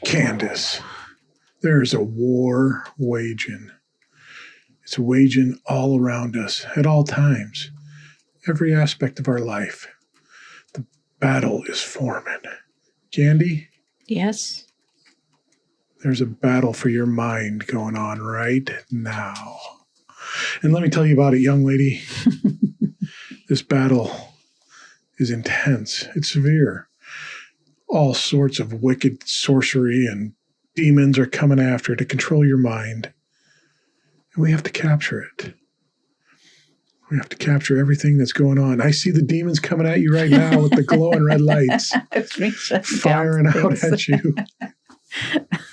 Candace, there's a war waging. It's waging all around us at all times, every aspect of our life. The battle is forming. Candy? Yes? There's a battle for your mind going on right now. And let me tell you about it, young lady. This battle is intense. It's severe. All sorts of wicked sorcery and demons are coming after to control your mind. And we have to capture it. We have to capture everything that's going on. I see the demons coming at you right now with the glowing red lights firing out at you.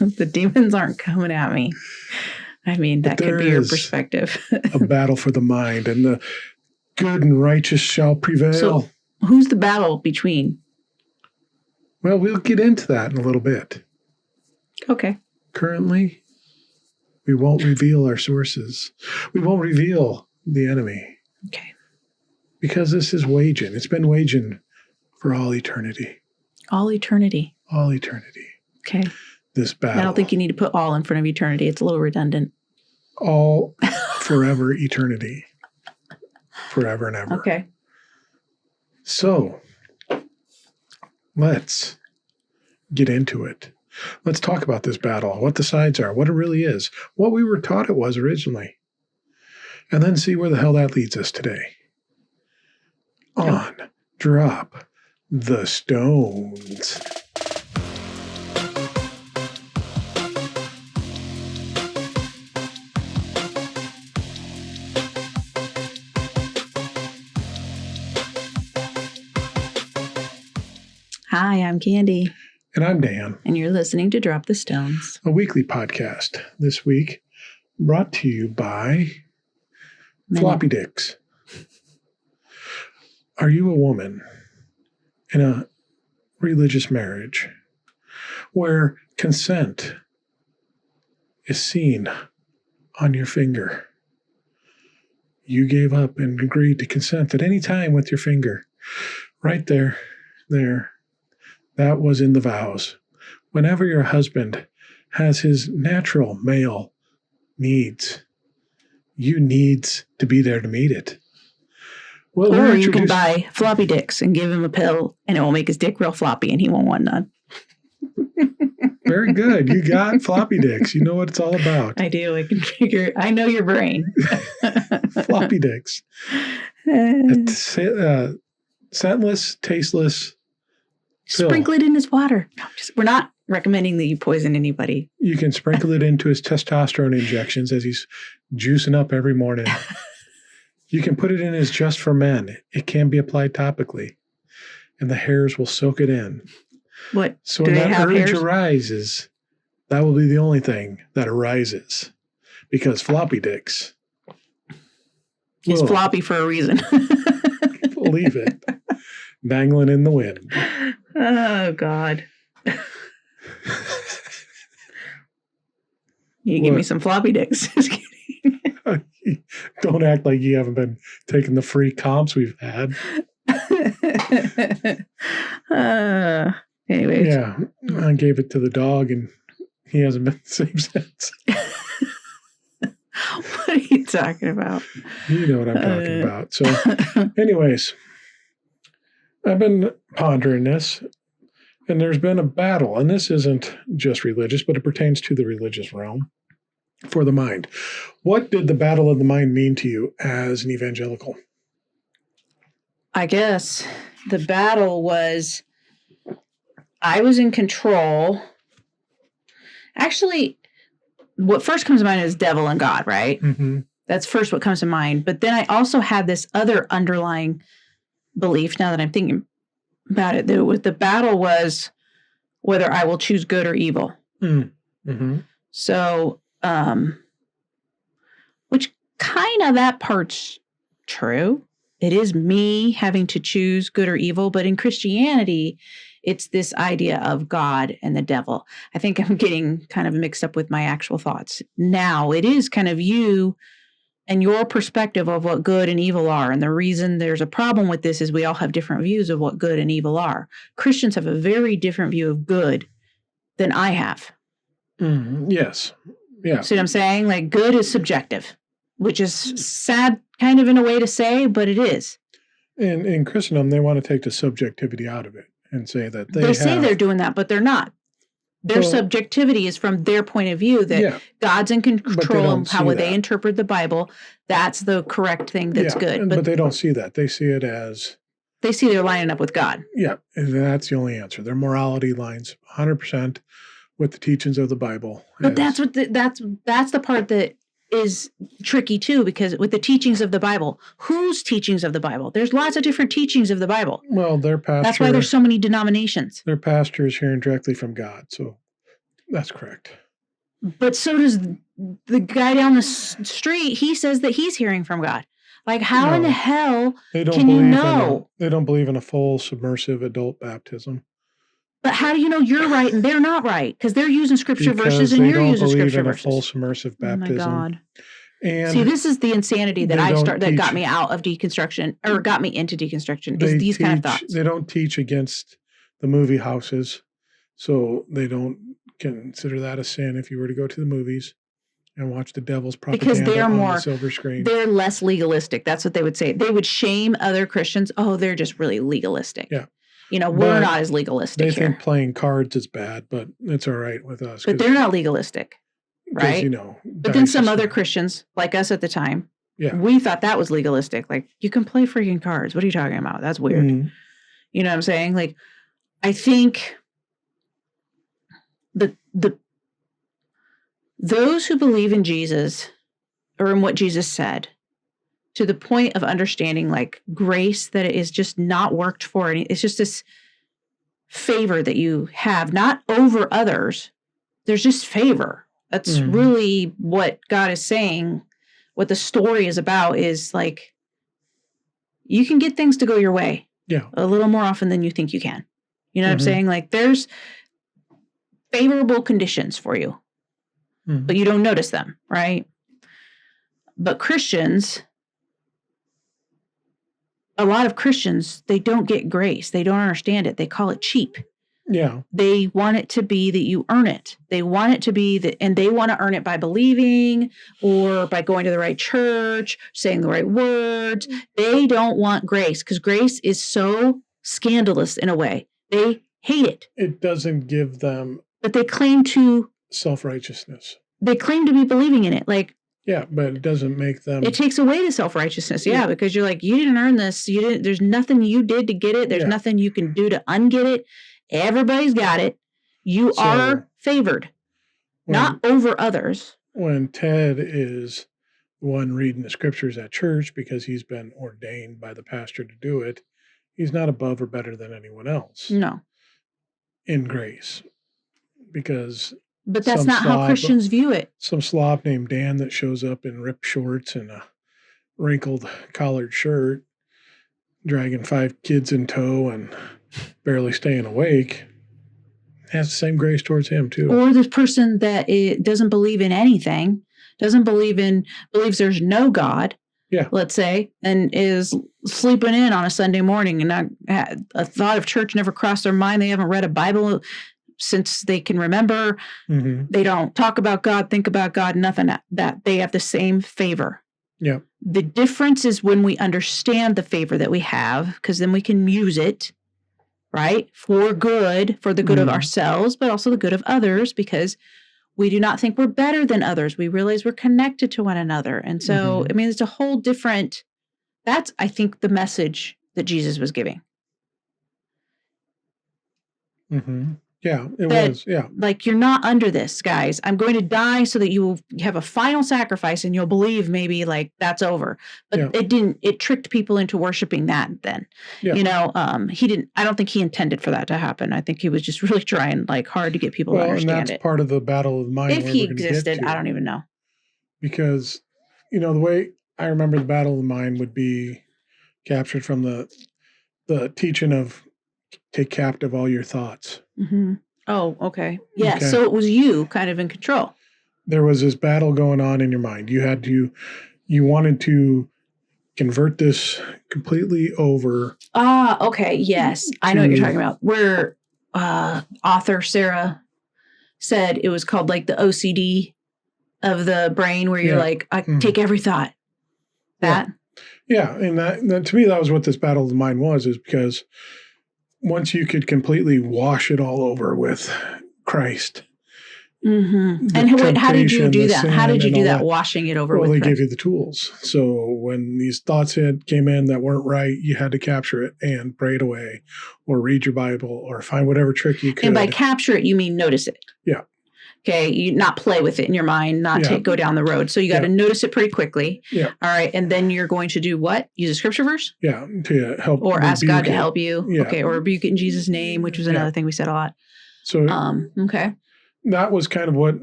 The demons aren't coming at me. I mean, that could be your perspective. A battle for the mind, and the good and righteous shall prevail. So, who's the battle between? Well, we'll get into that in a little bit. Okay. Currently, we won't reveal our sources. We won't reveal the enemy. Okay. Because this is waging. It's been waging for all eternity. All eternity. All eternity. Okay. This battle. I don't think you need to put all in front of eternity. It's a little redundant. All forever eternity. Forever and ever. Okay. So, let's get into it. Let's talk about this battle, what the sides are, what it really is, what we were taught it was originally, and then see where the hell that leads us today. On, drop the stones. Hi, I'm Candy. And I'm Dan. And you're listening to Drop the Stones, a weekly podcast. This week brought to you by Floppy Dicks. Are you a woman in a religious marriage where consent is seen on your finger? You gave up and agreed to consent at any time with your finger. Right there. That was in the vows. Whenever your husband has his natural male needs, you needs to be there to meet it. Well, or you can buy floppy dicks and give him a pill, and it will make his dick real floppy, and he won't want none. Very good. You got floppy dicks. You know what it's all about. I do. I can figure. I know your brain. Floppy dicks. Scentless, tasteless. Sprinkle it in his water. No, we're not recommending that you poison anybody. You can sprinkle it into his testosterone injections as he's juicing up every morning. You can put it in his Just for Men. It can be applied topically, and the hairs will soak it in. What? So when that urge arises, that will be the only thing that arises, because floppy dicks. He's floppy for a reason. Believe it. Dangling in the wind. Oh, God. You give me some floppy dicks. Just kidding. Don't act like you haven't been taking the free comps we've had. Anyways. Yeah, I gave it to the dog, and he hasn't been the same since. What are you talking about? You know what I'm talking about. So, anyways, I've been pondering this, and there's been a battle, and this isn't just religious, but it pertains to the religious realm for the mind. What did the battle of the mind mean to you as an evangelical? I guess the battle was I was in control. Actually, what first comes to mind is devil and God, right? Mm-hmm. That's first what comes to mind. But then I also had this other underlying belief, now that I'm thinking about it, that the battle was whether I will choose good or evil. Mm-hmm. So, which kind of that part's true. It is me having to choose good or evil, but in Christianity, It's this idea of God and the devil. I think I'm getting kind of mixed up with my actual thoughts. Now, it is kind of you and your perspective of what good and evil are. And the reason there's a problem with this is we all have different views of what good and evil are. Christians have a very different view of good than I have. Yes. Yeah. See what I'm saying? Like, good is subjective, which is sad kind of in a way to say, but it is. In Christendom, they want to take the subjectivity out of it and say that they say they're doing that, but they're not. Their subjectivity is from their point of view that God's in control of how they interpret the Bible. That's the correct thing. That's good. But they don't see that. They see it as... They see they're lining up with God. Yeah, and that's the only answer. Their morality lines 100% with the teachings of the Bible. But that's the part that is tricky too, because with the teachings of the Bible, whose teachings of the Bible? There's lots of different teachings of the Bible. Well, their pastor... That's why there's so many denominations. Their pastor is hearing directly from God, so that's correct. But so does the guy down the street. He says that he's hearing from God. Like, how in the hell can you know? They don't believe in a full submersive adult baptism. But how do you know you're right and they're not right? Because they're using scripture verses and you're using scripture verses. They don't believe in a full submersive baptism. Oh my God. And see, this is the insanity that that got me out of deconstruction, or got me into deconstruction, is these kind of thoughts. They don't teach against the movie houses, so they don't consider that a sin if you were to go to the movies and watch the devil's propaganda on the silver screen. They're less legalistic. That's what they would say. They would shame other Christians. Oh, they're just really legalistic. Yeah. You know, we're not as legalistic here. They think playing cards is bad, but it's all right with us. But they're not legalistic, right? You know, but then some other Christians, like us at the time, we thought that was legalistic. Like, you can play freaking cards. What are you talking about? That's weird. Mm-hmm. You know what I'm saying? Like, I think those who believe in Jesus or in what Jesus said, to the point of understanding like grace, that it is just not worked for any, it's just this favor that you have, not over others. There's just favor. That's really what God is saying. What the story is about is like, you can get things to go your way a little more often than you think you can. You know what I'm saying? Like, there's favorable conditions for you, but you don't notice them, right? But Christians, a lot of Christians, they don't get grace. They don't understand it. They call it cheap. Yeah. They want it to be that you earn it. They want it to be that, and they want to earn it by believing or by going to the right church, saying the right words. They don't want grace because grace is so scandalous in a way. They hate it. It doesn't give them... But they claim to... self-righteousness. They claim to be believing in it. Like... Yeah, but it doesn't make them... It takes away the self-righteousness, because you're like, you didn't earn this. You didn't. There's nothing you did to get it. There's nothing you can do to unget it. Everybody's got it. You are favored, not over others. When Ted is the one reading the scriptures at church because he's been ordained by the pastor to do it, he's not above or better than anyone else. No. In grace. Because... But that's not how Christians view it. Some slob named Dan that shows up in ripped shorts and a wrinkled collared shirt, dragging 5 kids in tow and barely staying awake, has the same grace towards him too. Or this person that doesn't believe in anything, believes there's no God, let's say, and is sleeping in on a Sunday morning and not a thought of church never crossed their mind. They haven't read a Bible since they can remember. They don't talk about God, think about God, nothing that. They have the same favor. Yeah. The difference is when we understand the favor that we have, because then we can use it, right? For the good of ourselves, but also the good of others, because we do not think we're better than others. We realize we're connected to one another. And so, I mean, it's a whole different, that's, I think, the message that Jesus was giving. Yeah, it was. Yeah. Like, you're not under this, guys. I'm going to die so that you will have a final sacrifice and you'll believe maybe like that's over. But it tricked people into worshiping that then. Yeah. You know, I don't think he intended for that to happen. I think he was just really trying like hard to get people to understand and that's part of the battle of the mind. If he existed, I don't even know. Because, you know, the way I remember the battle of the mind would be captured from the teaching of take captive all your thoughts. Mm-hmm. Oh, okay. Yeah. Okay. So it was you kind of in control. There was this battle going on in your mind. You wanted to convert this completely over. Ah, okay. Yes. I know what you're talking about. Where author Sarah said it was called like the OCD of the brain, where you're like, I take every thought. That? Yeah. And that to me, that was what this battle of the mind was, is because once you could completely wash it all over with Christ. Mm-hmm. And how did you do that? How did you do that, washing it over with Christ? Well, they gave you the tools. So when these thoughts came in that weren't right, you had to capture it and pray it away, or read your Bible, or find whatever trick you could. And by capture it, you mean notice it. Yeah. Okay. You not play with it in your mind, not go down the road. So you got to notice it pretty quickly. Yeah. All right. And then you're going to do what? Use a scripture verse? Yeah. To help. Or ask God to help you. Yeah. Okay. Or rebuke it in Jesus' name, which was another thing we said a lot. So, okay. That was kind of what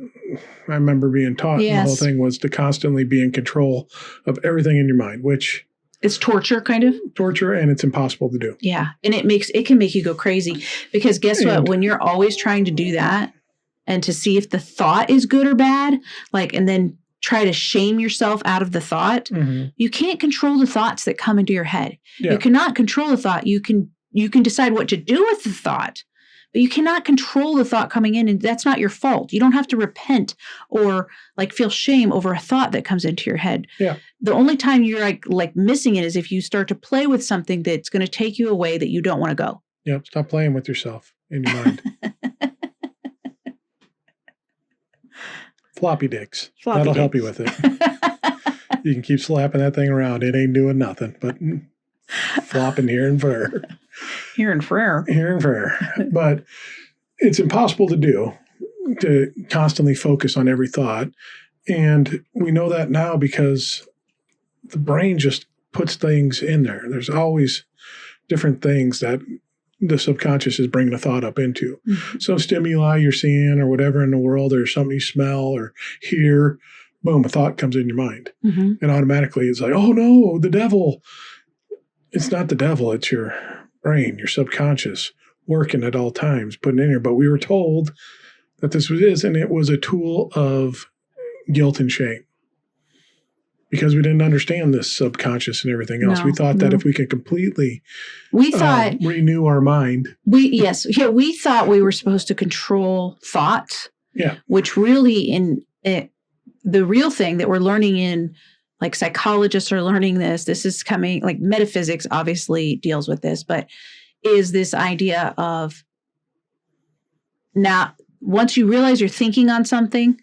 I remember being taught. Yes. The whole thing was to constantly be in control of everything in your mind, which it's torture, kind of torture, and it's impossible to do. Yeah. And it can make you go crazy, because guess what? When you're always trying to do that and to see if the thought is good or bad, and then try to shame yourself out of the thought, you can't control the thoughts that come into your head. Yeah. You cannot control the thought. You can decide what to do with the thought, but you cannot control the thought coming in, and that's not your fault. You don't have to repent or feel shame over a thought that comes into your head. Yeah. The only time you're missing it is if you start to play with something that's going to take you away that you don't want to go. Yep. Stop playing with yourself in your mind. Floppy dicks. That'll help you with it. You can keep slapping that thing around. It ain't doing nothing but flopping here and there. Here and there. But it's impossible to do, to constantly focus on every thought. And we know that now because the brain just puts things in there. There's always different things that the subconscious is bringing a thought up into. Mm-hmm. Some stimuli you're seeing or whatever in the world, or something you smell or hear, boom, a thought comes in your mind. Mm-hmm. And automatically it's like, oh no, the devil. It's not the devil, it's your brain, your subconscious, working at all times, putting in here. But we were told that this was and it was a tool of guilt and shame. Because we didn't understand this subconscious and everything else. We thought that if we could completely renew our mind. We thought we were supposed to control thoughts. Yeah. Which really the real thing that we're learning in, psychologists are learning this is coming, metaphysics obviously deals with this, but is this idea of now, once you realize you're thinking on something,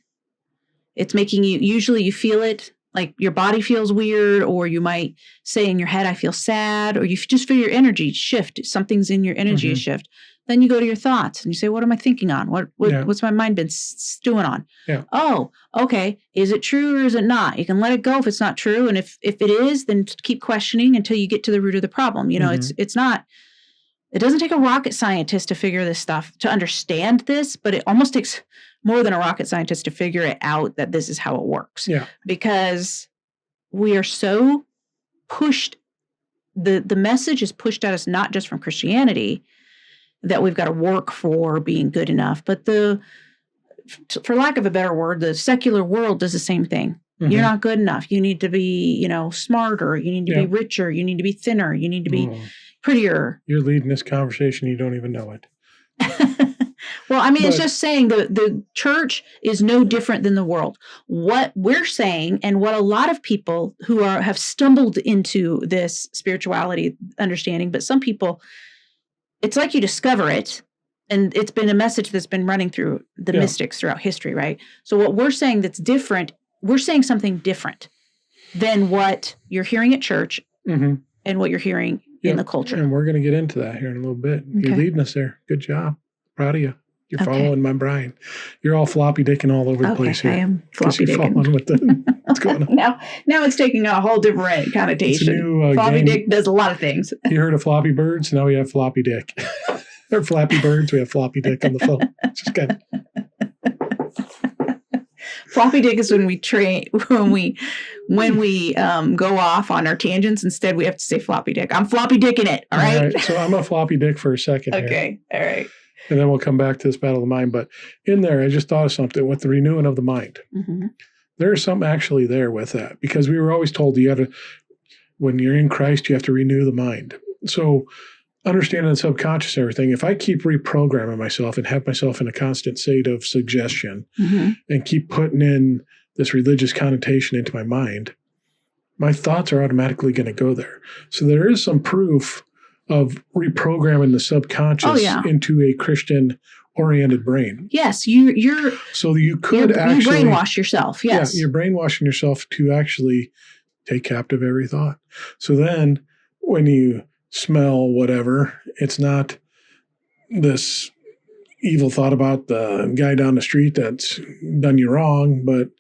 it's making usually you feel it, your body feels weird, or you might say in your head, I feel sad, or you just feel your energy shift. Something's in your energy shift. Then you go to your thoughts and you say, what am I thinking on? What's my mind been stewing on? Yeah. Oh, okay. Is it true or is it not? You can let it go if it's not true. And if it is, then keep questioning until you get to the root of the problem. It doesn't take a rocket scientist to figure this stuff, to understand this, but it almost takes more than a rocket scientist to figure it out that this is how it works. Yeah. Because we are so pushed, the message is pushed at us not just from Christianity, that we've got to work for being good enough, but for lack of a better word, the secular world does the same thing. Mm-hmm. You're not good enough. You need to be, smarter. You need to be richer. You need to be thinner. You need to be prettier. You're leading this conversation. You don't even know it. Well, it's just saying the church is no different than the world. What we're saying, and what a lot of people who have stumbled into this spirituality understanding, but some people, it's like you discover it, and it's been a message that's been running through the mystics throughout history, right? So what we're saying that's different, we're saying something different than what you're hearing at church and what you're hearing in the culture. And we're going to get into that here in a little bit. Okay. You're leading us there. Good job. Proud of you. You're following my brain. You're all floppy dicking all over the place here. I am floppy dicking. What's going on? Now it's taking a whole different connotation. New, floppy dick does a lot of things. You heard of floppy birds? Now we have floppy dick. Or flappy birds, we have floppy dick on the phone. It's just good. Floppy dick is when we go off on our tangents. Instead, we have to say floppy dick. I'm floppy dicking it. All right. So I'm a floppy dick for a second here. Okay. All right. And then we'll come back to this battle of the mind. But in there, I just thought of something with the renewing of the mind. Mm-hmm. There's something actually there with that, because we were always told when you're in Christ, you have to renew the mind. So understanding the subconscious and everything, if I keep reprogramming myself and have myself in a constant state of suggestion and keep putting in this religious connotation into my mind, my thoughts are automatically going to go there. So there is some proof of reprogramming the subconscious into a Christian-oriented brain. Yes, you're. So you could actually brainwash yourself. Yes, you're brainwashing yourself to actually take captive every thought. So then, when you smell whatever, it's not this evil thought about the guy down the street that's done you wrong, but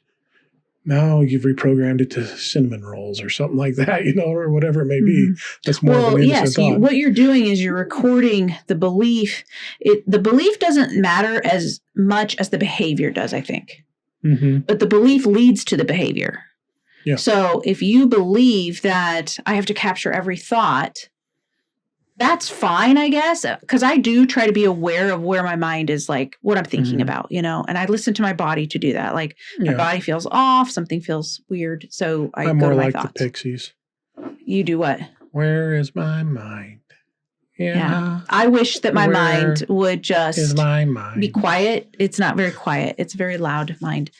now you've reprogrammed it to cinnamon rolls or something like that, or whatever it may be. That's more of an innocent thought. What you're doing is you're recording the belief. The belief doesn't matter as much as the behavior does, I think. But the belief leads to the behavior. Yeah. So if you believe that I have to capture every thought, that's fine, I guess, because I do try to be aware of where my mind is, like what I'm thinking about, and I listen to my body to do that. Like my body feels off, something feels weird, so I'm go to my thoughts. The Pixies. You do what? Where is my mind? Yeah. I wish that my mind would just be quiet. It's not very quiet. It's a very loud mind.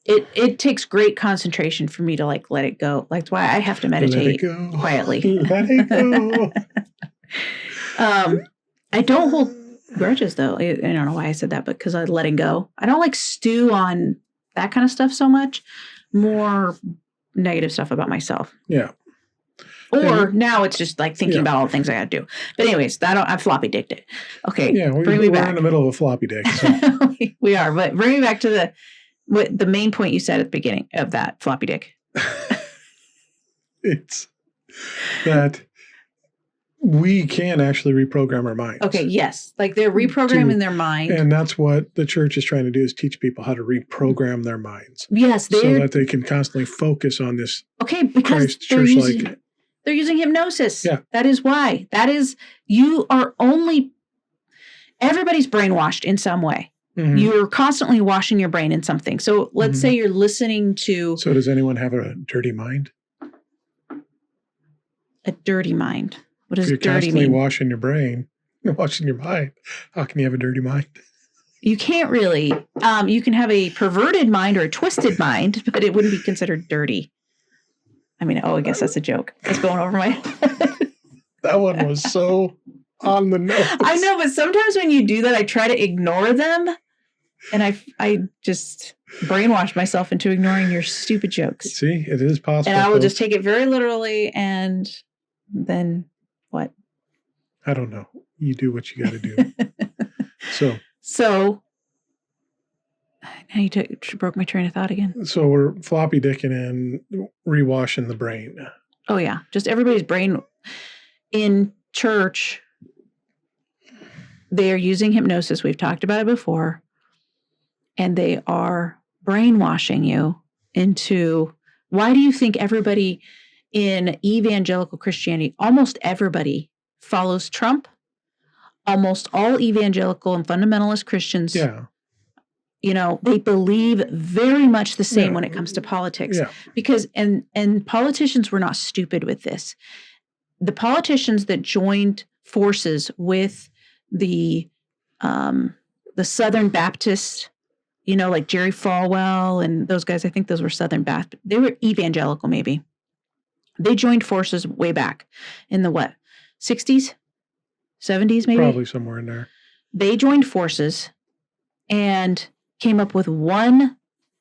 It takes great concentration for me to let it go. That's why I have to meditate quietly. Let it go. I don't hold grudges though. I don't know why I said that, but because I letting go. I don't stew on that kind of stuff so much. More negative stuff about myself. Yeah. Or now it's just thinking about all the things I got to do. But anyways, I floppy dicked it. Okay. Yeah, we're in the middle of a floppy dick. So. We are, but bring me back to the main point you said at the beginning of that floppy dick. It's that we can actually reprogram our minds. Okay, yes. They're reprogramming their mind. And that's what the church is trying to do, is teach people how to reprogram their minds. Yes. So that they can constantly focus on this. Okay, because they're using hypnosis. Yeah. That is why. Everybody's brainwashed in some way. You're constantly washing your brain in something. So let's say you're listening to... So does anyone have a dirty mind? A dirty mind? What does dirty mean? If you're constantly washing your brain, washing your mind, how can you have a dirty mind? You can't really. You can have a perverted mind or a twisted mind, but it wouldn't be considered dirty. I mean, I guess that's a joke. That's going over my head. That one was so on the nose. I know, but sometimes when you do that, I try to ignore them. And I just brainwash myself into ignoring your stupid jokes. See, it is possible. And I will just take it very literally, and then what? I don't know. You do what you got to do. So now you broke my train of thought again. So we're floppy dicking and rewashing the brain. Oh, yeah. Just everybody's brain in church. They are using hypnosis. We've talked about it before. And they are brainwashing you into, why do you think everybody in evangelical Christianity, almost everybody follows Trump? Almost all evangelical and fundamentalist Christians, they believe very much the same when it comes to politics. Yeah. Because, and politicians were not stupid with this. The politicians that joined forces with the Southern Baptists, like Jerry Falwell and those guys, I think those were Southern Baptist. They were evangelical, maybe. They joined forces way back in the 60s, 70s, maybe? Probably somewhere in there. They joined forces and came up with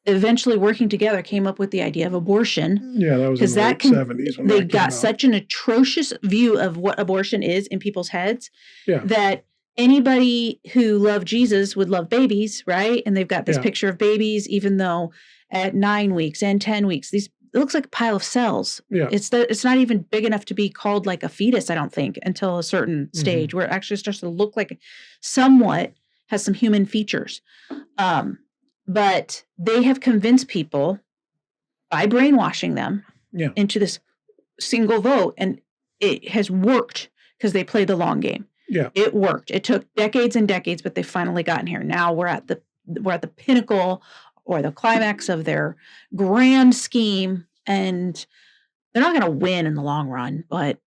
eventually working together, came up with the idea of abortion. Yeah, that was in the late 70s. When they got such an atrocious view of what abortion is in people's heads that anybody who loved Jesus would love babies, right? And they've got this picture of babies, even though at 9 weeks and 10 weeks, it looks like a pile of cells. Yeah. It's not even big enough to be called like a fetus, I don't think, until a certain stage where it actually starts to look like somewhat has some human features. But they have convinced people by brainwashing them Yeah. into this single vote, and it has worked because they played the long game. Yeah. It worked. It took decades and decades, but they've finally gotten here. Now we're at the pinnacle or the climax of their grand scheme, and they're not going to win in the long run, but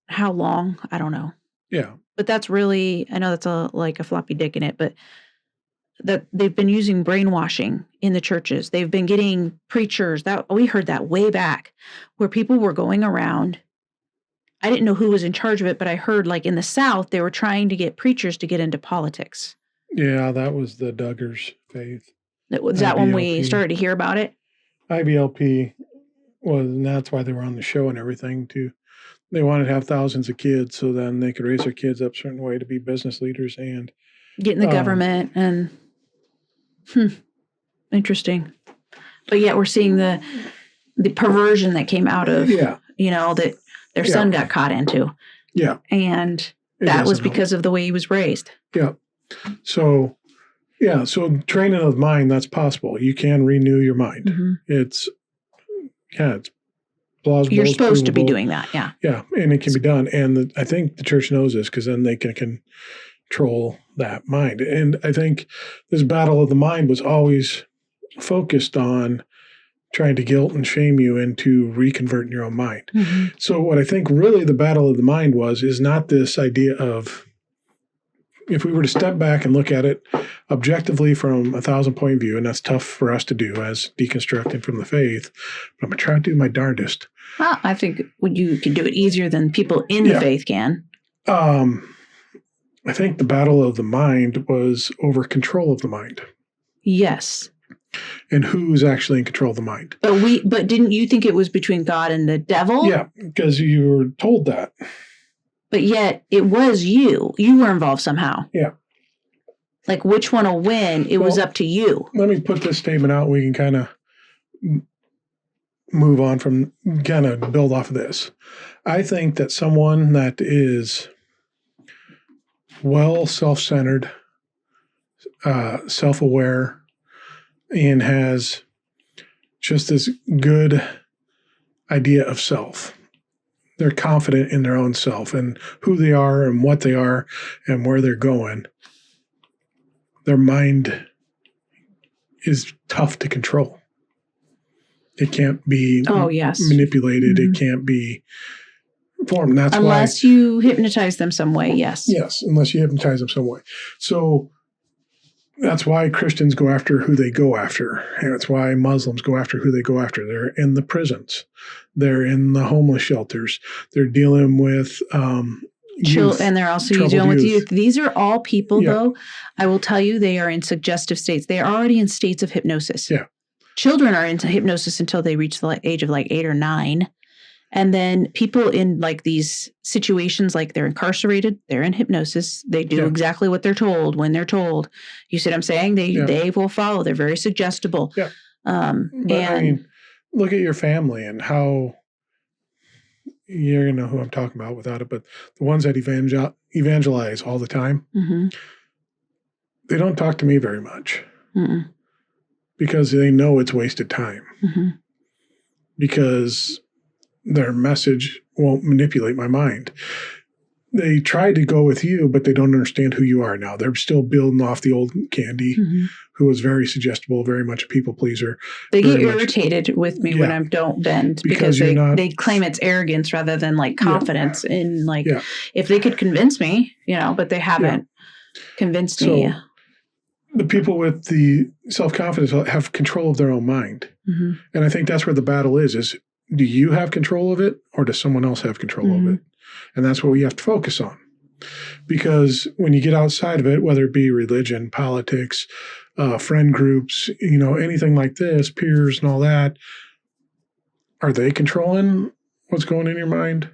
how long? I don't know. Yeah. But that's really, I know that's like a floppy dick in it, but that they've been using brainwashing in the churches. They've been getting preachers that we heard that way back, where people were going around. I didn't know who was in charge of it, but I heard like in the South, they were trying to get preachers to get into politics. Yeah, that was the Duggars faith. Was that when we IBLP. started to hear about it? IBLP was, and that's why they were on the show and everything too. They wanted to have thousands of kids so then they could raise their kids up a certain way to be business leaders and Get in the government and interesting. But yet we're seeing the perversion that came out of, that their son got caught into. Yeah. And that was because of the way he was raised. Yeah. So training of mind, that's possible. You can renew your mind. Mm-hmm. It's plausible. You're supposed to be doing that. Yeah. Yeah. And it can be done. And I think the church knows this because then they can control that mind. And I think this battle of the mind was always focused on trying to guilt and shame you into reconverting your own mind. Mm-hmm. So what I think really the battle of the mind is not this idea of, if we were to step back and look at it objectively from 1,000-point view, and that's tough for us to do as deconstructing from the faith, but I'm going to try to do my darndest. Well, I think you can do it easier than people in the faith can. I think the battle of the mind was over control of the mind. Yes. And who's actually in control of the mind. But didn't you think it was between God and the devil? Yeah, because you were told that. But yet it was you. You were involved somehow. Yeah. Like which one will win? It was up to you. Let me put this statement out. We can kind of move on from, kind of build off of this. I think that someone that is well self-centered, self-aware, and has just this good idea of self. They're confident in their own self and who they are and what they are and where they're going. Their mind is tough to control. It can't be manipulated. Mm-hmm. It can't be formed. That's unless you hypnotize them some way, yes. Yes, unless you hypnotize them some way. So that's why Christians go after who they go after. And that's why Muslims go after who they go after. They're in the prisons. They're in the homeless shelters. They're dealing with youth, and they're also dealing with youth. These are all people, though, I will tell you, they are in suggestive states. They are already in states of hypnosis. Yeah. Children are into hypnosis until they reach the age of like 8 or 9. And then people in like these situations, like they're incarcerated, they're in hypnosis. They do exactly what they're told when they're told. You see what I'm saying? They will follow. They're very suggestible. Yeah. I mean, look at your family and how you're going to know who I'm talking about without it, but the ones that evangelize all the time, mm-hmm. they don't talk to me very much Mm-mm. because they know it's wasted time. Mm-hmm. Because their message won't manipulate my mind. They try to go with you, but they don't understand who you are now. They're still building off the old Candy, mm-hmm. who was very suggestible, very much a people pleaser. They get irritated with me when I don't bend because they claim it's arrogance rather than like confidence in like, if they could convince me, but they haven't convinced me. The people with the self-confidence have control of their own mind. Mm-hmm. And I think that's where the battle is do you have control of it or does someone else have control mm-hmm. of it? And that's what we have to focus on. Because when you get outside of it, whether it be religion, politics, friend groups, anything like this, peers and all that, are they controlling what's going in your mind?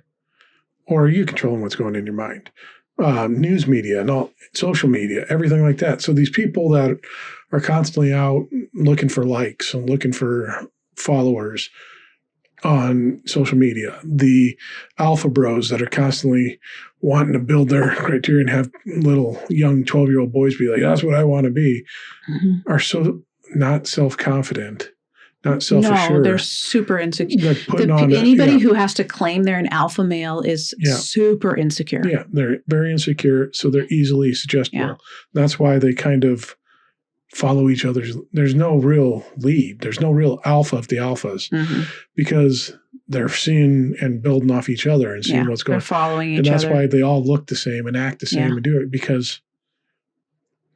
Or are you controlling what's going in your mind? News media and all, social media, everything like that. So these people that are constantly out looking for likes and looking for followers on social media, the alpha bros that are constantly wanting to build their criteria and have little young 12-year-old boys be like, that's what I want to be, mm-hmm. are so not self-confident, not No, self-assured. they're super insecure. They're putting on Anybody who has to claim they're an alpha male is super insecure. Yeah, they're very insecure, so they're easily suggestible. Yeah. That's why they kind of follow each other's. There's no real lead. There's no real alpha of the alphas because they're seeing and building off each other and seeing what's going on. They're following each other. And that's why they all look the same and act the same and do it, because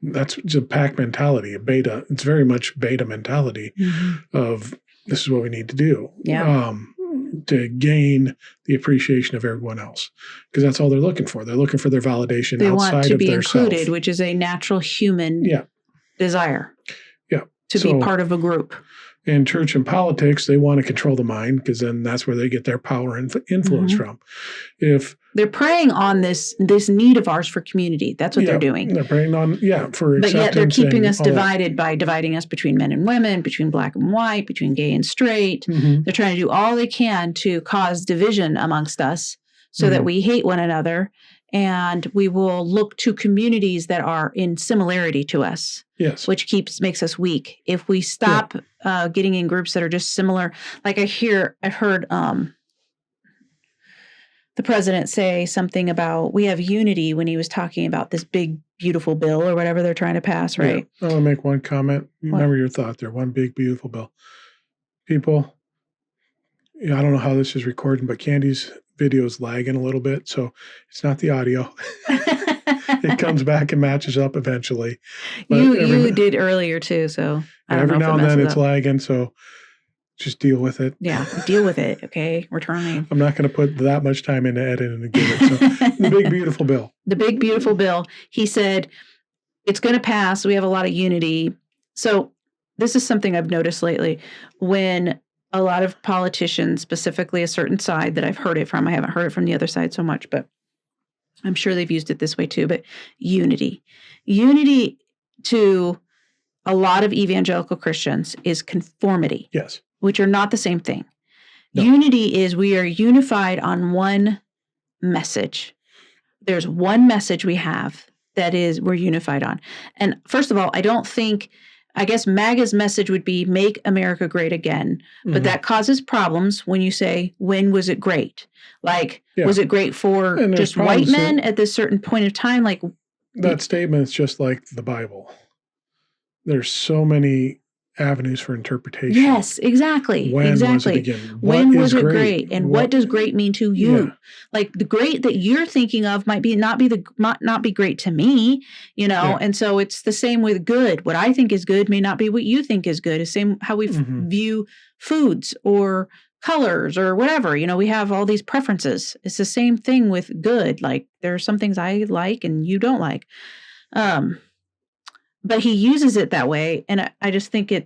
that's a pack mentality, a beta. It's very much beta mentality of this is what we need to do to gain the appreciation of everyone else, because that's all they're looking for. They're looking for their validation outside of their self. They want to be included, which is a natural human desire. Yeah. To be part of a group. In church and politics, they want to control the mind, because then that's where they get their power and influence from. If they're preying on this need of ours for community, that's what they're doing. They're preying on for acceptance. But yet they're keeping us divided by dividing us between men and women, between black and white, between gay and straight. They're trying to do all they can to cause division amongst us so that we hate one another, and we will look to communities that are in similarity to us. Yes. Which makes us weak. If we stop getting in groups that are just similar, like I've heard the president say something about we have unity when he was talking about this big, beautiful bill or whatever they're trying to pass, right? Yeah. I want to make one comment. Remember your thought there. One big, beautiful bill. People, I don't know how this is recording, but Candy's video is lagging a little bit, so it's not the audio. It comes back and matches up eventually. But you did earlier too, so I don't know. Every now and then it's lagging, so just deal with it. Yeah, deal with it. Okay, we're trying. I'm not going to put that much time into editing to give it. So the big beautiful bill. The big beautiful bill. He said it's going to pass. We have a lot of unity. So this is something I've noticed lately when a lot of politicians, specifically a certain side that I've heard it from. I haven't heard it from the other side so much, but I'm sure they've used it this way too. But unity to a lot of evangelical Christians is conformity. Yes. Which are not the same thing. No. Unity is we are unified on one message. There's one message we have that is we're unified on. And first of all, I guess MAGA's message would be make America great again. But that causes problems when you say, when was it great? Like, was it great for just white men at this certain point of time? Like that statement is just like the Bible. There's so many avenues for interpretation. Yes, exactly. When was it again? When was it great? And what does great mean to you? Yeah. Like the great that you're thinking of might not be great to me, And so it's the same with good. What I think is good may not be what you think is good. It's the same how we view foods or colors or whatever. We have all these preferences. It's the same thing with good. Like there are some things I like and you don't like. But he uses it that way. And I just think they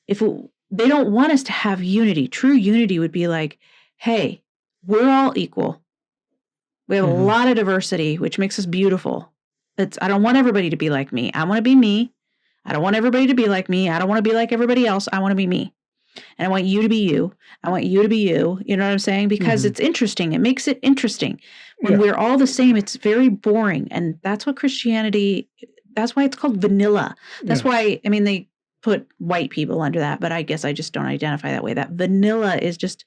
don't want us to have unity. True unity would be like, hey, we're all equal. We have a lot of diversity, which makes us beautiful. I don't want everybody to be like me. I want to be me. I don't want everybody to be like me. I don't want to be like everybody else. I want to be me. And I want you to be you. I want you to be you. You know what I'm saying? Because it's interesting. It makes it interesting. When we're all the same, it's very boring. And that's what Christianity... That's why it's called vanilla. That's why, they put white people under that, but I guess I just don't identify that way. That vanilla is just,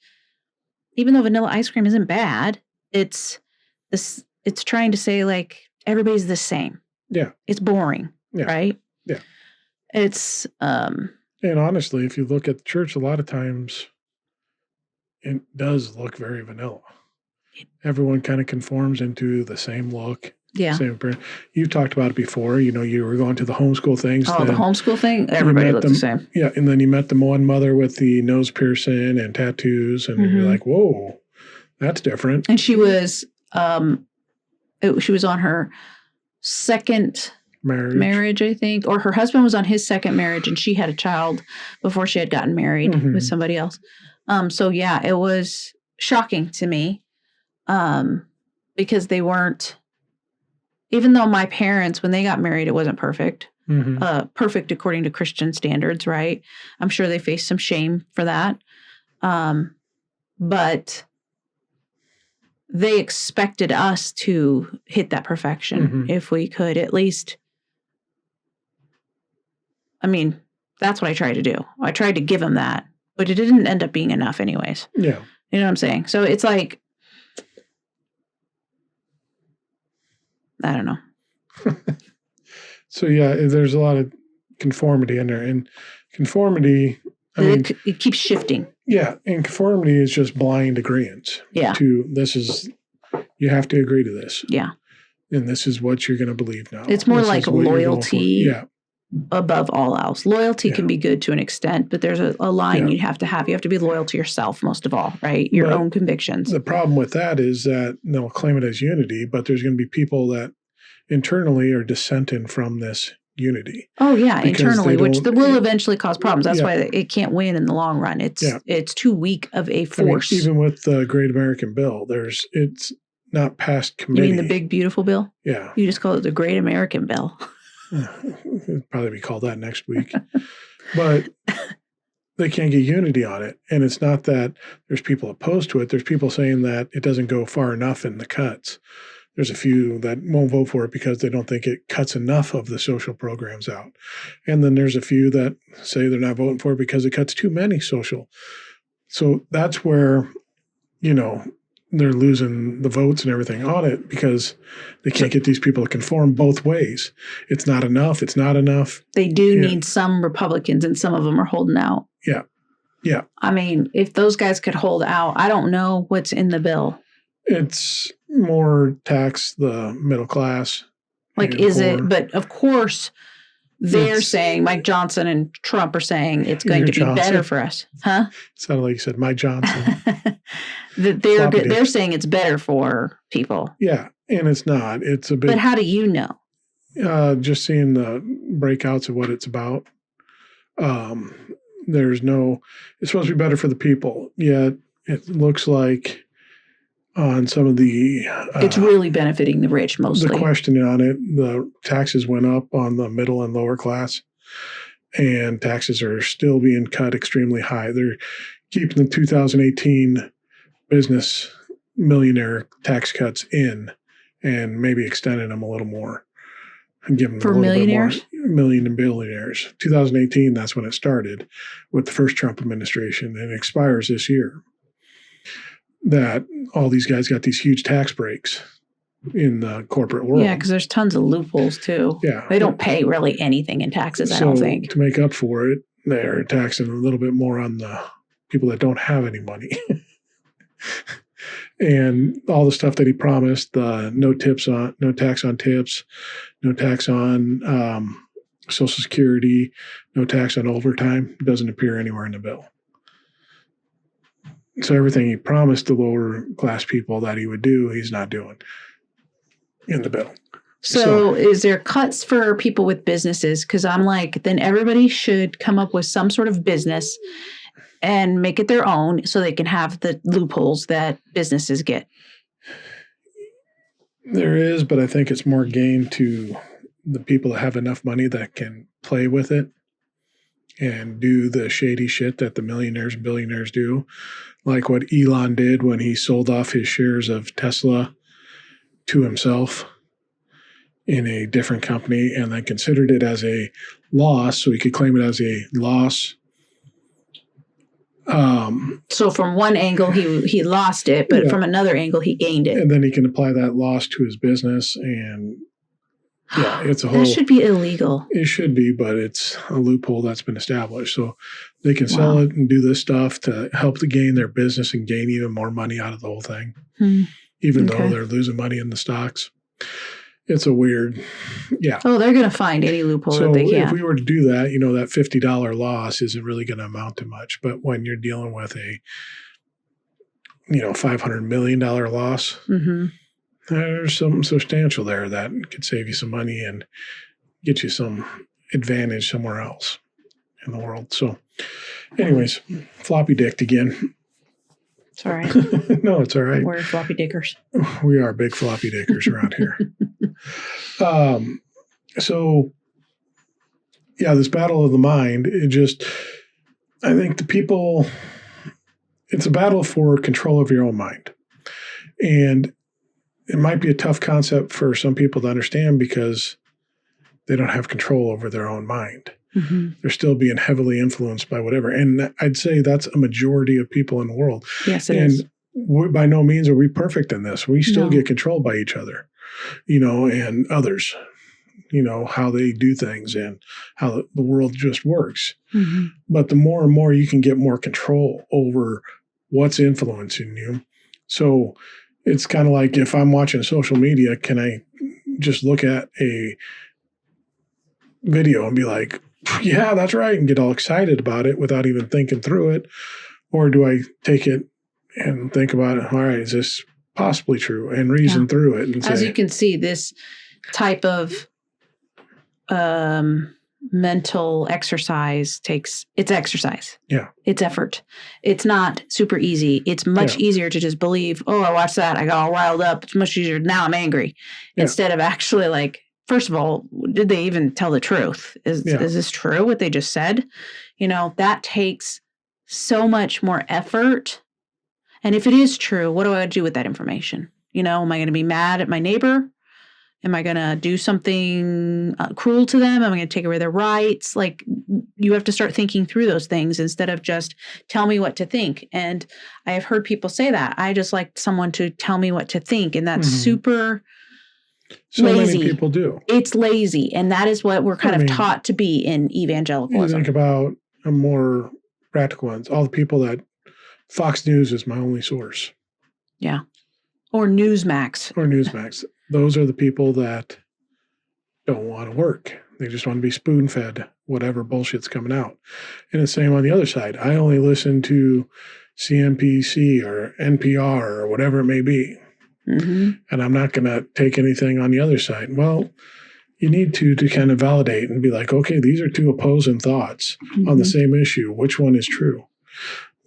even though vanilla ice cream isn't bad, it's trying to say like everybody's the same. Yeah. It's boring, right? Yeah. It's and honestly, if you look at the church, a lot of times it does look very vanilla. Everyone kind of conforms into the same look. Yeah. You've talked about it before. You were going to the homeschool things. Oh, the homeschool thing? Everybody looked the same. Yeah. And then you met the one mother with the nose piercing and tattoos. And you're like, whoa, that's different. And she was on her second marriage, I think. Or her husband was on his second marriage. And she had a child before she had gotten married with somebody else. So, yeah, it was shocking to me because they weren't. Even though my parents, when they got married, it wasn't perfect. Perfect according to Christian standards, right? I'm sure they faced some shame for that. But they expected us to hit that perfection if we could at least. That's what I tried to do. I tried to give him that, but it didn't end up being enough anyways. Yeah. You know what I'm saying? So it's like, I don't know. So yeah, there's a lot of conformity in there, and conformity, I mean, It keeps shifting. yeah, and conformity is just blind agreement. Yeah. To this is, you have to agree to this. Yeah. And this is what you're going to believe now. It's more this like loyalty. Yeah. Above all else. Loyalty can be good to an extent, but there's a line you have to have. You have to be loyal to yourself most of all, right? Your own convictions. The problem with that is that they'll claim it as unity, but there's going to be people that internally are dissenting from this unity. Oh yeah, internally, which will eventually cause problems. That's why it can't win in the long run. It's too weak of a force. I mean, even with the Great American Bill, it's not passed committee. You mean the Big Beautiful Bill? Yeah. You just call it the Great American Bill. It'll probably be called that next week. But they can't get unity on it. And it's not that there's people opposed to it. There's people saying that it doesn't go far enough in the cuts. There's a few that won't vote for it because they don't think it cuts enough of the social programs out. And then there's a few that say they're not voting for it because it cuts too many social. So that's where, they're losing the votes and everything on it because they can't get these people to conform both ways. It's not enough. It's not enough. They do need some Republicans, and some of them are holding out. Yeah. Yeah. I mean, if those guys could hold out, I don't know what's in the bill. It's more tax the middle class. Like, is poor. It? But of course, they're saying, Mike Johnson and Trump are saying it's going to be better for us. Huh? Sounded like you said Mike Johnson. That they're saying it's better for people. Yeah, and it's not. It's a bit. But how do you know? Just seeing the breakouts of what it's about. It's supposed to be better for the people, yet it looks like on some of the... it's really benefiting the rich mostly. The questioning on it, the taxes went up on the middle and lower class, and taxes are still being cut extremely high. They're keeping the 2018 business millionaire tax cuts in and maybe extending them a little more and giving them for a little millionaires? bit more. Million and billionaires. 2018, that's when it started with the first Trump administration, and it expires this year. That all these guys got these huge tax breaks in the corporate world. Yeah, because there's tons of loopholes too. Yeah. They don't pay really anything in taxes, I don't think. To make up for it, they're taxing a little bit more on the people that don't have any money. And all the stuff that he promised, no tax on tips, no tax on Social Security, no tax on overtime, doesn't appear anywhere in the bill. So everything he promised the lower class people that he would do, he's not doing in the bill. So is there cuts for people with businesses? Because I'm like, then everybody should come up with some sort of business and make it their own so they can have the loopholes that businesses get. There is, but I think it's more gain to the people that have enough money that can play with it and do the shady shit that the millionaires and billionaires do. Like what Elon did when he sold off his shares of Tesla to himself in a different company and then considered it as a loss, so he could claim it as a loss. So from one angle, he lost it, but from another angle, he gained it. And then he can apply that loss to his business. And it's a whole... That should be illegal. It should be, but it's a loophole that's been established. So they can sell it and do this stuff to help to gain their business and gain even more money out of the whole thing, even though they're losing money in the stocks. It's a weird, Oh, they're going to find any loophole that they can. If we were to do that, that $50 loss isn't really going to amount to much. But when you're dealing with a, $500 million loss, there's something substantial there that could save you some money and get you some advantage somewhere else in the world. So anyways, floppy dicked again. It's all right. No, it's all right. We're floppy dickers. We are big floppy dickers around here. This battle of the mind, I think the people, it's a battle for control of your own mind. And it might be a tough concept for some people to understand because they don't have control over their own mind. They're still being heavily influenced by whatever. And I'd say that's a majority of people in the world. Yes, it is. By no means are we perfect in this. We still get controlled by each other, and others, how they do things and how the world just works. But the more and more you can get more control over what's influencing you. So it's kind of like if I'm watching social media, can I just look at a video and be like, yeah, that's right, and get all excited about it without even thinking through it? Or do I take it and think about it, all right, is this possibly true, and reason through it? And as you can see, this type of mental exercise it's exercise. Yeah. It's effort. It's not super easy. It's much easier to just believe, oh, I watched that, I got all riled up. It's much easier. Now I'm angry. Instead of actually like, first of all, did they even tell the truth? Is this true, what they just said? That takes so much more effort. And if it is true, what do I do with that information? Am I going to be mad at my neighbor? Am I going to do something cruel to them? Am I going to take away their rights? Like, you have to start thinking through those things instead of just tell me what to think. And I have heard people say that. I just like someone to tell me what to think. And that's super lazy. Many people do. It's lazy. And that is what we're kind of taught to be in evangelicalism. You think about a more practical ones. All the people that Fox News is my only source. Yeah. Or Newsmax. Those are the people that don't want to work. They just want to be spoon-fed whatever bullshit's coming out. And the same on the other side. I only listen to CNBC or NPR or whatever it may be. And I'm not going to take anything on the other side. Well, you need to kind of validate and be like, okay, these are two opposing thoughts on the same issue. Which one is true?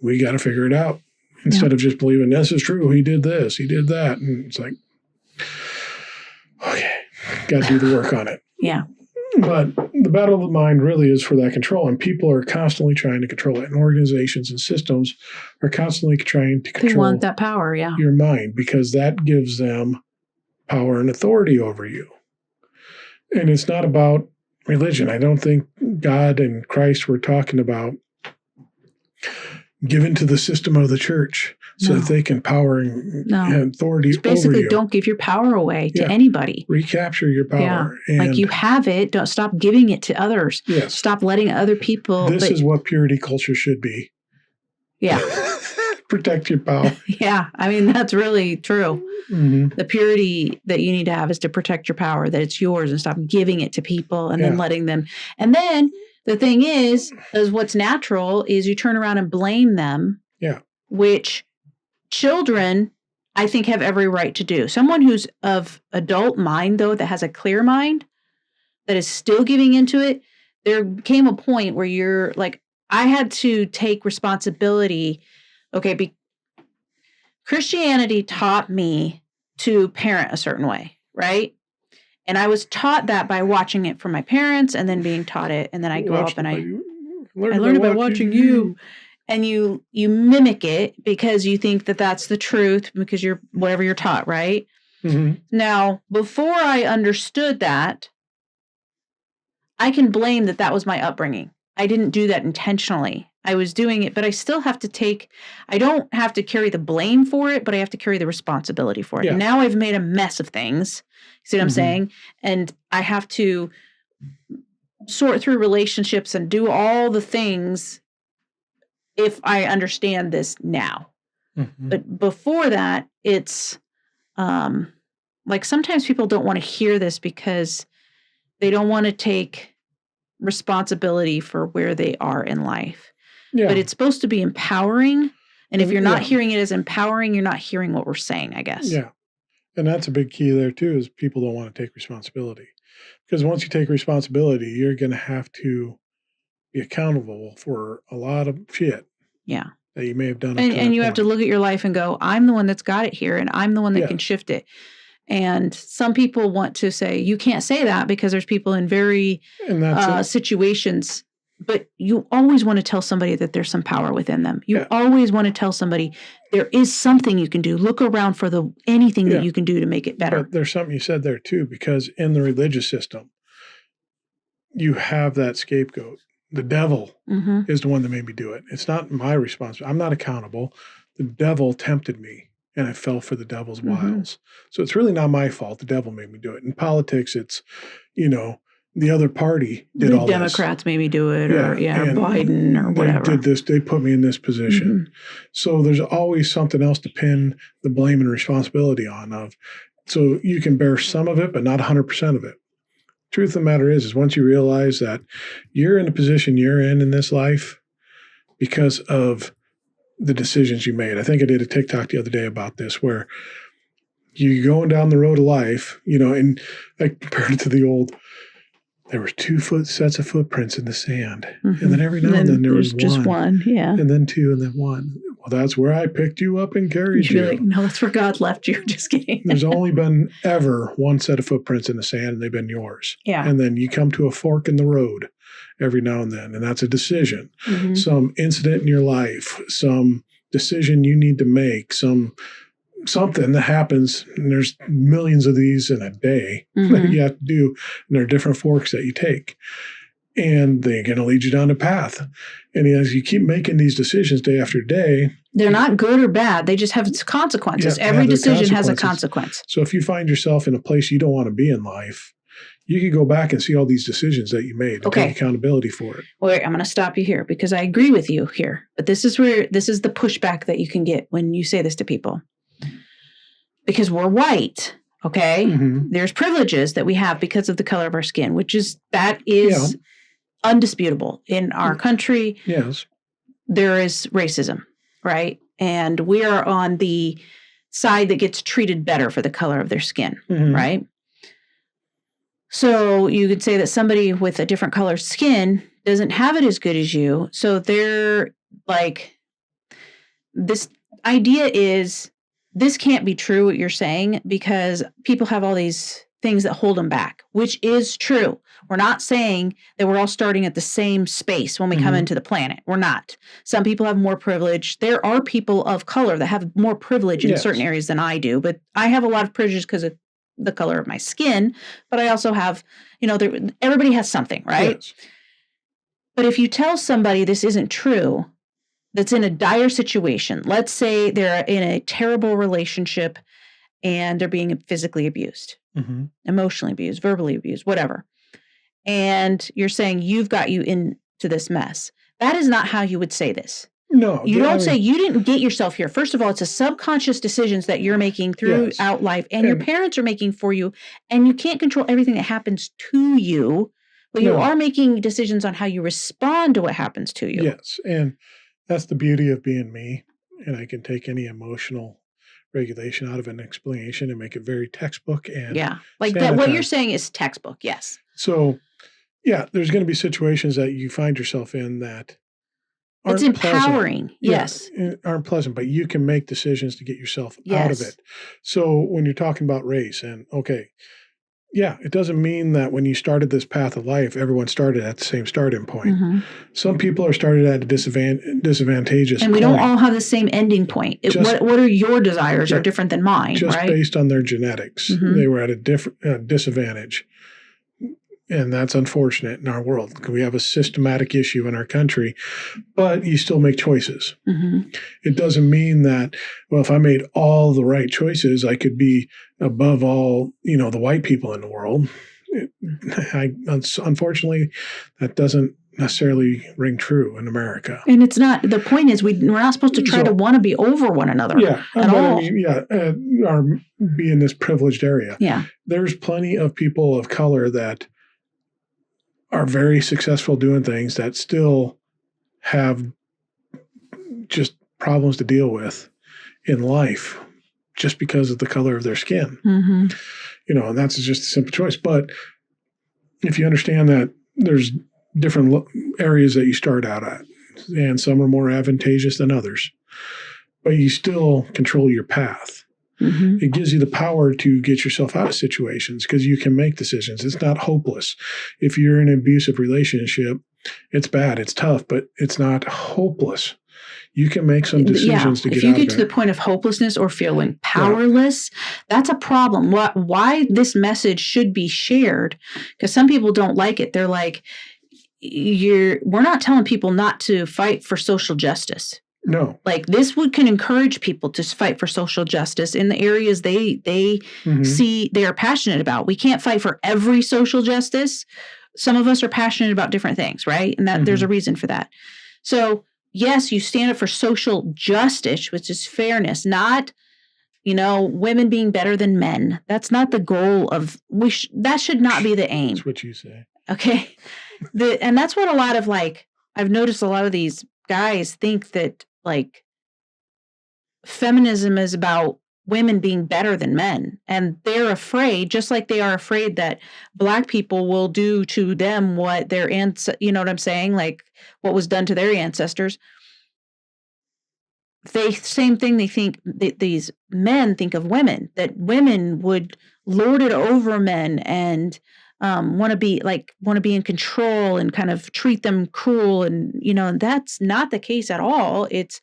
We got to figure it out. Instead of just believing this is true, he did this, he did that. And it's like, okay, got to do the work on it. Yeah. But the battle of the mind really is for that control. And people are constantly trying to control it. And organizations and systems are constantly trying to control. They want that power, your mind, because that gives them power and authority over you. And it's not about religion. I don't think God and Christ were talking about given to the system of the church so that they can power and authority it's basically over you. Don't give your power away to anybody. Recapture your power. Yeah. Like you have it. Don't stop giving it to others. Yes. Stop letting other people. This is what purity culture should be. Yeah. Protect your power. Yeah. I mean, that's really true. The purity that you need to have is to protect your power, that it's yours, and stop giving it to people and then letting them. And then the thing is what's natural is you turn around and blame them. Yeah. Which children, I think, have every right to do. Someone who's of adult mind, though, that has a clear mind, that is still giving into it, there came a point where you're like, I had to take responsibility. Okay, Christianity taught me to parent a certain way, right? And I was taught that by watching it from my parents and then being taught it. And then I grew up and I learned it by watching you. And you mimic it because you think that that's the truth because you're whatever you're taught, right? Now, before I understood that, I can blame that was my upbringing. I didn't do that intentionally. I was doing it, but I still have to I don't have to carry the blame for it, but I have to carry the responsibility for it. Yeah. Now I've made a mess of things. See what I'm saying? And I have to sort through relationships and do all the things if I understand this now. But before that, it's like sometimes people don't want to hear this because they don't want to take responsibility for where they are in life. Yeah. But it's supposed to be empowering. And if you're not hearing it as empowering, you're not hearing what we're saying, I guess. Yeah. And that's a big key there, too, is people don't want to take responsibility. Because once you take responsibility, you're going to have to be accountable for a lot of shit. Yeah. That you may have done. And you have to look at your life and go, I'm the one that's got it here, and I'm the one that can shift it. And some people want to say, you can't say that because there's people in very situations. But you always want to tell somebody that there's some power within them. You always want to tell somebody there is something you can do. Look around for anything that you can do to make it better. But there's something you said there too, because in the religious system, you have that scapegoat. The devil is the one that made me do it. It's not my responsibility. I'm not accountable. The devil tempted me, and I fell for the devil's wiles. So it's really not my fault. The devil made me do it. In politics, it's, the other party did all this. The Democrats made me do it, or Biden, or whatever. They did this. They put me in this position. So there's always something else to pin the blame and responsibility on. So you can bear some of it, but not 100% of it. Truth of the matter is once you realize that you're in the position you're in this life because of the decisions you made. I think I did a TikTok the other day about this, where you're going down the road of life, and I compared it to the old, there was 2 sets of footprints in the sand. And then every now and then there was just one. Yeah. And then 2 and then 1. Well, that's where I picked you up and carried you. You'd be like, no, that's where God left you. Just kidding. There's only been ever 1 set of footprints in the sand, and they've been yours. Yeah. And then you come to a fork in the road every now and then, and that's a decision. Some incident in your life, some decision you need to make, something that happens, and there's millions of these in a day that you have to do, and there are different forks that you take. And they're going to lead you down a path. And as you keep making these decisions day after day, they're not good or bad. They just have consequences. Every decision has a consequence. So if you find yourself in a place you don't want to be in life, you can go back and see all these decisions that you made and take accountability for it. Wait, I'm going to stop you here because I agree with you here. But this is the pushback that you can get when you say this to people. Because we're white, okay? There's privileges that we have because of the color of our skin, that is undisputable. In our country, yes, there is racism, right? And we are on the side that gets treated better for the color of their skin, right? So you could say that somebody with a different color skin doesn't have it as good as you. So they're like, this idea is, this can't be true what you're saying because people have all these things that hold them back, which is true. We're not saying that we're all starting at the same space when we come into the planet. We're not. Some people have more privilege. There are people of color that have more privilege in certain areas than I do, but I have a lot of privilege because of the color of my skin, but I also have, everybody has something, right? Yes. But if you tell somebody this isn't true, that's in a dire situation, let's say they're in a terrible relationship and they're being physically abused, emotionally abused, verbally abused, whatever. And you're saying you've got you into this mess. That is not how you would say this. No. You don't say you didn't get yourself here. First of all, it's a subconscious decisions that you're making throughout life and your parents are making for you. And you can't control everything that happens to you, but you are making decisions on how you respond to what happens to you. Yes. And that's the beauty of being me. And I can take any emotional regulation out of an explanation and make it very textbook. And like that. What you're saying is textbook. Yes. So, there's going to be situations that you find yourself in that it's empowering. Yes. Aren't pleasant, but you can make decisions to get yourself out of it. So when you're talking about race and it doesn't mean that when you started this path of life, everyone started at the same starting point. Some people are started at a disadvantageous and we don't all have the same ending point. What are your desires are different than mine, just right? based on their genetics. They were at a different disadvantage. And that's unfortunate in our world. We have a systematic issue in our country, but you still make choices. It doesn't mean that, if I made all the right choices, I could be above all, the white people in the world. Unfortunately, that doesn't necessarily ring true in America. And it's not, the point is we're not supposed to try to want to be over one another at all. Or be in this privileged area. Yeah. There's plenty of people of color that are very successful doing things that still have just problems to deal with in life just because of the color of their skin. And that's just a simple choice. But if you understand that there's different areas that you start out at, and some are more advantageous than others, but you still control your path. It gives you the power to get yourself out of situations because you can make decisions. It's not hopeless. If you're in an abusive relationship It's bad. It's tough, but it's not hopeless. You can make some decisions to get out of it. If you get to the point of hopelessness or feeling powerless, that's a problem. Why this message should be shared, because some people don't like it. They're like, we're not telling people not to fight for social justice. No. Like this can encourage people to fight for social justice in the areas they see they are passionate about. We can't fight for every social justice. Some of us are passionate about different things, right? And that there's a reason for that. So yes, you stand up for social justice, which is fairness, not, women being better than men. That's not the goal of, that should not be the aim. That's what you say. Okay. And that's what a lot of I've noticed a lot of these guys think that feminism is about women being better than men. And they're afraid, just like they are afraid that Black people will do to them what their you know what I'm saying? Like what was done to their ancestors. Same thing they think, these men think of women, that women would lord it over men and want to be in control and kind of treat them cruel. And, and that's not the case at all. It's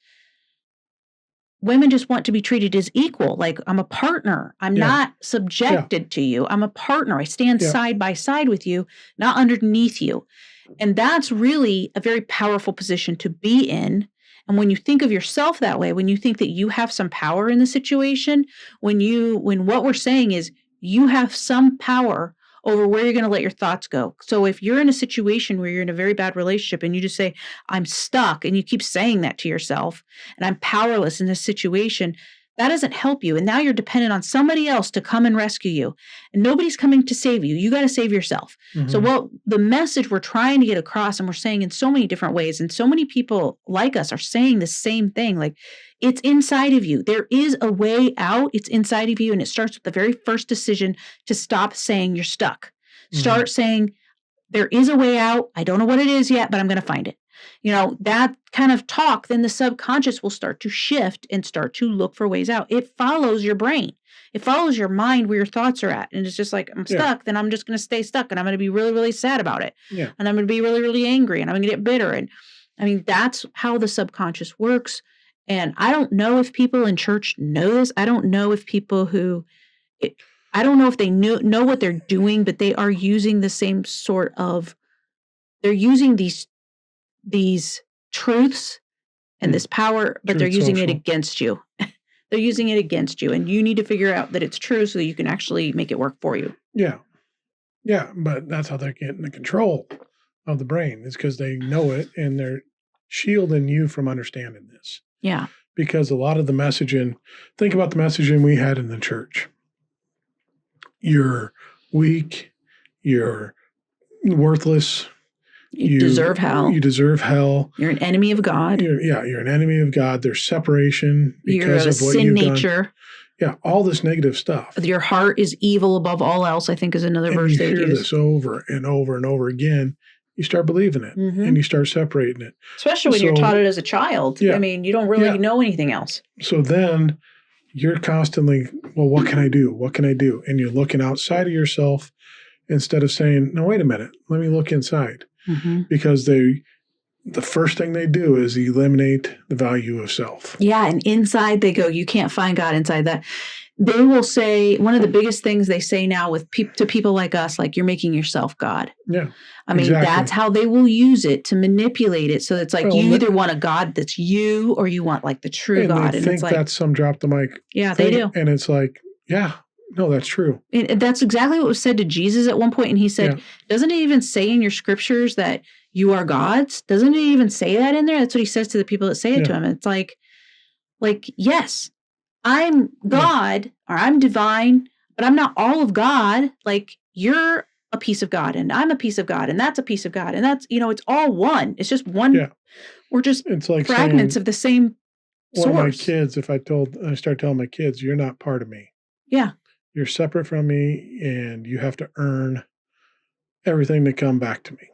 women just want to be treated as equal. Like I'm a partner. I'm not subjected to you. I'm a partner. I stand side by side with you, not underneath you. And that's really a very powerful position to be in. And when you think of yourself that way, when you think that you have some power in the situation, when what we're saying is you have some power over where you're going to let your thoughts go. So if you're in a situation where you're in a very bad relationship and you just say, I'm stuck, and you keep saying that to yourself, and I'm powerless in this situation, that doesn't help you. And now you're dependent on somebody else to come and rescue you. And nobody's coming to save you. You got to save yourself. So what the message we're trying to get across, and we're saying in so many different ways, and so many people like us are saying the same thing, like it's inside of you. There is a way out. It's inside of you. And it starts with the very first decision to stop saying you're stuck. Start saying, there is a way out. I don't know what it is yet, but I'm going to find it. That kind of talk, then the subconscious will start to shift and start to look for ways out. It follows your brain. It follows your mind where your thoughts are at. And it's just like, I'm stuck, then I'm just going to stay stuck. And I'm going to be really, really sad about it. Yeah. And I'm going to be really, really angry. And I'm going to get bitter. And I mean, that's how the subconscious works. And I don't know if people in church know this. I don't know if people I don't know if they know what they're doing, but they are using the same sort of, they're using these truths and this power, but they're using it against you. They're using it against you. And you need to figure out that it's true so that you can actually make it work for you. Yeah. Yeah. But that's how they're getting the control of the brain, is because they know it and they're shielding you from understanding this. Yeah. Because a lot of the messaging, think about the messaging we had in the church. You're weak. You're worthless. You deserve hell. You deserve hell. You're an enemy of God. You're an enemy of God. There's separation because of what you've done. Yeah, all this negative stuff. Your heart is evil above all else, I think is another verse they use. You hear this over and over and over again. You start believing it and you start separating it. Especially when you're taught it as a child. Yeah. I mean, you don't really know anything else. So then you're constantly, well, what can I do? What can I do? And you're looking outside of yourself instead of saying, no, wait a minute, let me look inside. Because the first thing they do is eliminate the value of self. Yeah, and inside they go, you can't find God inside that. They will say, one of the biggest things they say now to people like us, like, you're making yourself God. Yeah. I mean, that's how they will use it to manipulate it. So it's like, you either want a God that's you, or you want like the true God. And it's like, that's some drop the mic. Yeah, they do. And it's like, yeah. No, that's true. And that's exactly what was said to Jesus at one point. And he said, doesn't it even say in your scriptures that you are gods? Doesn't it even say that in there? That's what he says to the people that say it to him. It's like, yes, I'm God or I'm divine, but I'm not all of God. Like, you're a piece of God and I'm a piece of God and that's a piece of God. And that's, it's all one. It's just one. Yeah. We're just like fragments of the same source. One of my kids, if I start telling my kids, you're not part of me. Yeah. You're separate from me and you have to earn everything to come back to me.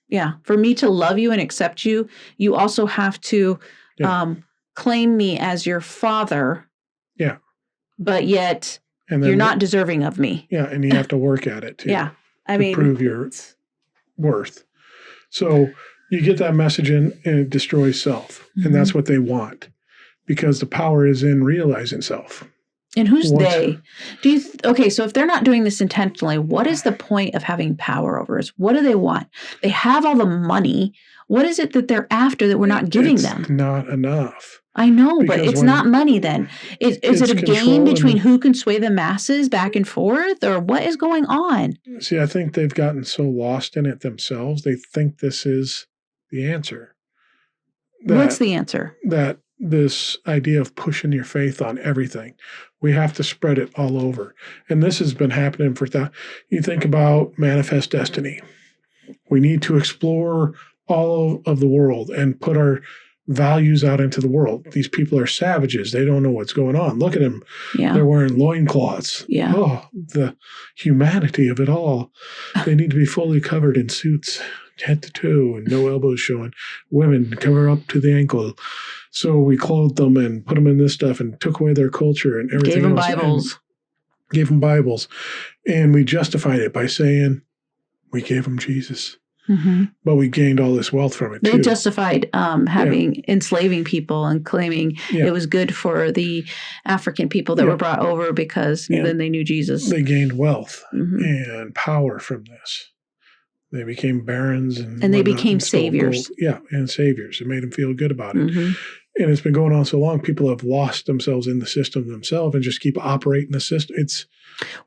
Yeah. For me to love you and accept you, you also have to claim me as your father. Yeah. But yet you're not deserving of me. Yeah. And you have to work at it too. Yeah. To prove your worth. So you get that message in and it destroys self. And that's what they want because the power is in realizing self. And who's they? Do you okay, so if they're not doing this intentionally, what is the point of having power over us? What do they want? They have all the money. What is it that they're after that we're not giving them? Not enough. I know, but it's not money then. Is it a game between who can sway the masses back and forth, or what is going on? See, I think they've gotten so lost in it themselves. They think this is the answer. What's the answer? That this idea of pushing your faith on everything. We have to spread it all over. And this has been happening for that. You think about manifest destiny. We need to explore all of the world and put our values out into the world. These people are savages. They don't know what's going on. Look at them. Yeah. They're wearing loincloths. Yeah. Oh, the humanity of it all. They need to be fully covered in suits, head to toe, and no elbows showing. Women cover up to the ankle. So we clothed them and put them in this stuff and took away their culture and everything. Gave them Bibles. Gave them Bibles. And we justified it by saying we gave them Jesus. Mm-hmm. But we gained all this wealth from it, too. They justified enslaving people and claiming it was good for the African people that were brought over because then they knew Jesus. They gained wealth and power from this. They became barons and they became saviors. And saviors. It made them feel good about it. Mm-hmm. And it's been going on so long, people have lost themselves in the system themselves and just keep operating the system. It's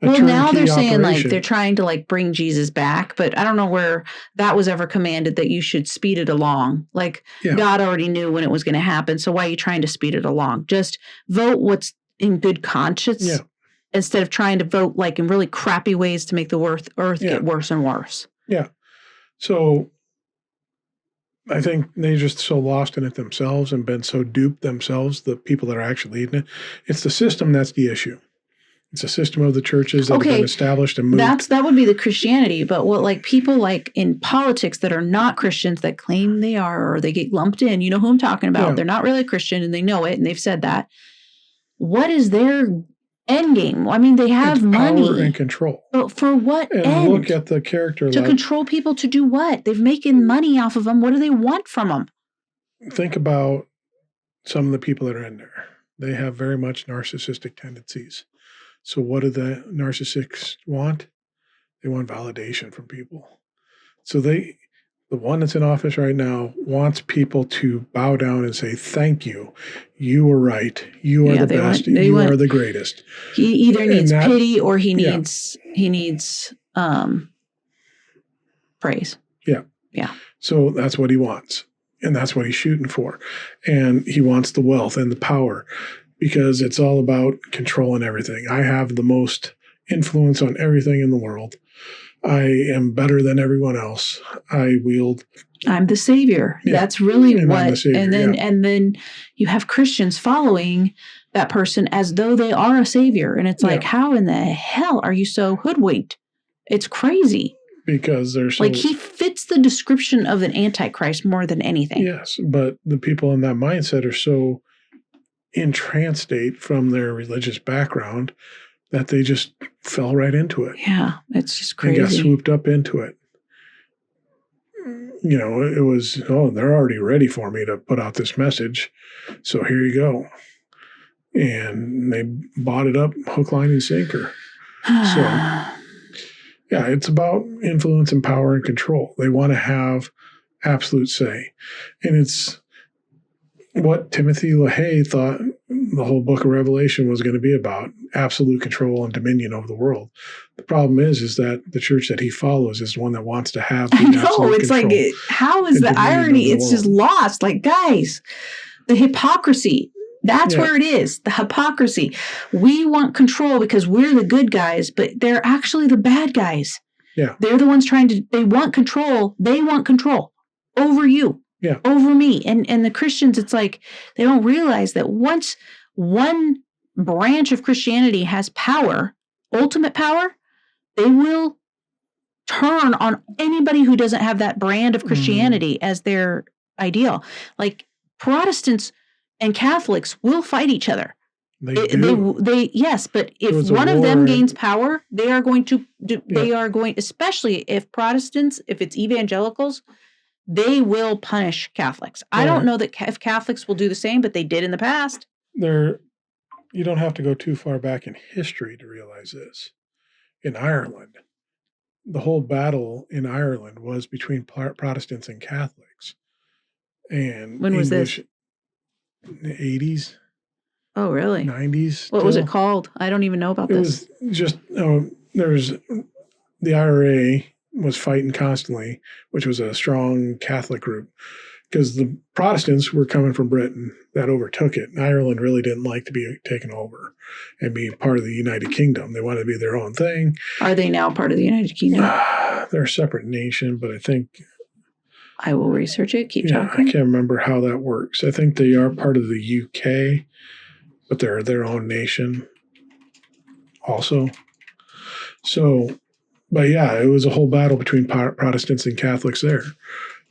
now they're saying like they're trying to like bring Jesus back, but I don't know where that was ever commanded that you should speed it along. Like God already knew when it was going to happen. So why are you trying to speed it along? Just vote what's in good conscience instead of trying to vote like in really crappy ways to make the earth get worse and worse. Yeah. So I think they're just so lost in it themselves and been so duped themselves, the people that are actually leading it. It's the system that's the issue. It's a system of the churches that have been established and moved. That would be the Christianity. But what like people like in politics that are not Christians that claim they are or they get lumped in, you know who I'm talking about. Yeah. They're not really Christian and they know it and they've said that. What is their end game? I mean, they have money. Power and control. But for what end? Look at the character. To control people to do what? They've making money off of them. What do they want from them? Think about some of the people that are in there. They have very much narcissistic tendencies. So what do the narcissists want? They want validation from people. So the one that's in office right now wants people to bow down and say, thank you. You were right. You are the best. You are the greatest. He either needs pity or he needs praise. Yeah. Yeah. So that's what he wants. And that's what he's shooting for. And he wants the wealth and the power. Because it's all about controlling everything. I have the most influence on everything in the world. I am better than everyone else. I'm the savior. Yeah. That's really what. Savior, and then you have Christians following that person as though they are a savior. And it's like, how in the hell are you so hoodwinked? It's crazy. Because they're so, like he fits the description of an antichrist more than anything. Yes, but the people in that mindset are so in trance state from their religious background that they just fell right into it. Yeah, it's just crazy. They got swooped up into it. You know, it was, they're already ready for me to put out this message. So here you go. And they bought it up hook, line, and sinker. So, yeah, it's about influence and power and control. They want to have absolute say. And it's what Timothy LaHaye thought the whole book of Revelation was going to be about, absolute control and dominion over the world. The problem is that the church that he follows is the one that wants to have the absolute it's control. Like, how is the irony? It's just lost. Like, guys, the hypocrisy, that's where it is, the hypocrisy. We want control because we're the good guys, but they're actually the bad guys. Yeah. They're the ones they want control. They want control over you. Yeah. Over me. And the Christians, it's like they don't realize that once one branch of Christianity has power, ultimate power, they will turn on anybody who doesn't have that brand of Christianity as their ideal. Like Protestants and Catholics will fight each other. Yes, but if one of them gains power, they are going to, especially if Protestants, if it's evangelicals, they will punish Catholics. I don't know that if Catholics will do the same, but they did in the past. You don't have to go too far back in history to realize this. In Ireland, the whole battle in Ireland was between Protestants and Catholics. And when was this? In the 80s. Oh, really? 90s. What was it called? I don't even know about this. It was just, there's the IRA was fighting constantly, which was a strong Catholic group, because the Protestants were coming from Britain that overtook it. And Ireland really didn't like to be taken over and be part of the United Kingdom. They wanted to be their own thing. Are they now part of the United Kingdom? They're a separate nation, but I think... I will research it. Keep talking. I can't remember how that works. I think they are part of the UK, but they're their own nation also. So, but yeah, it was a whole battle between Protestants and Catholics there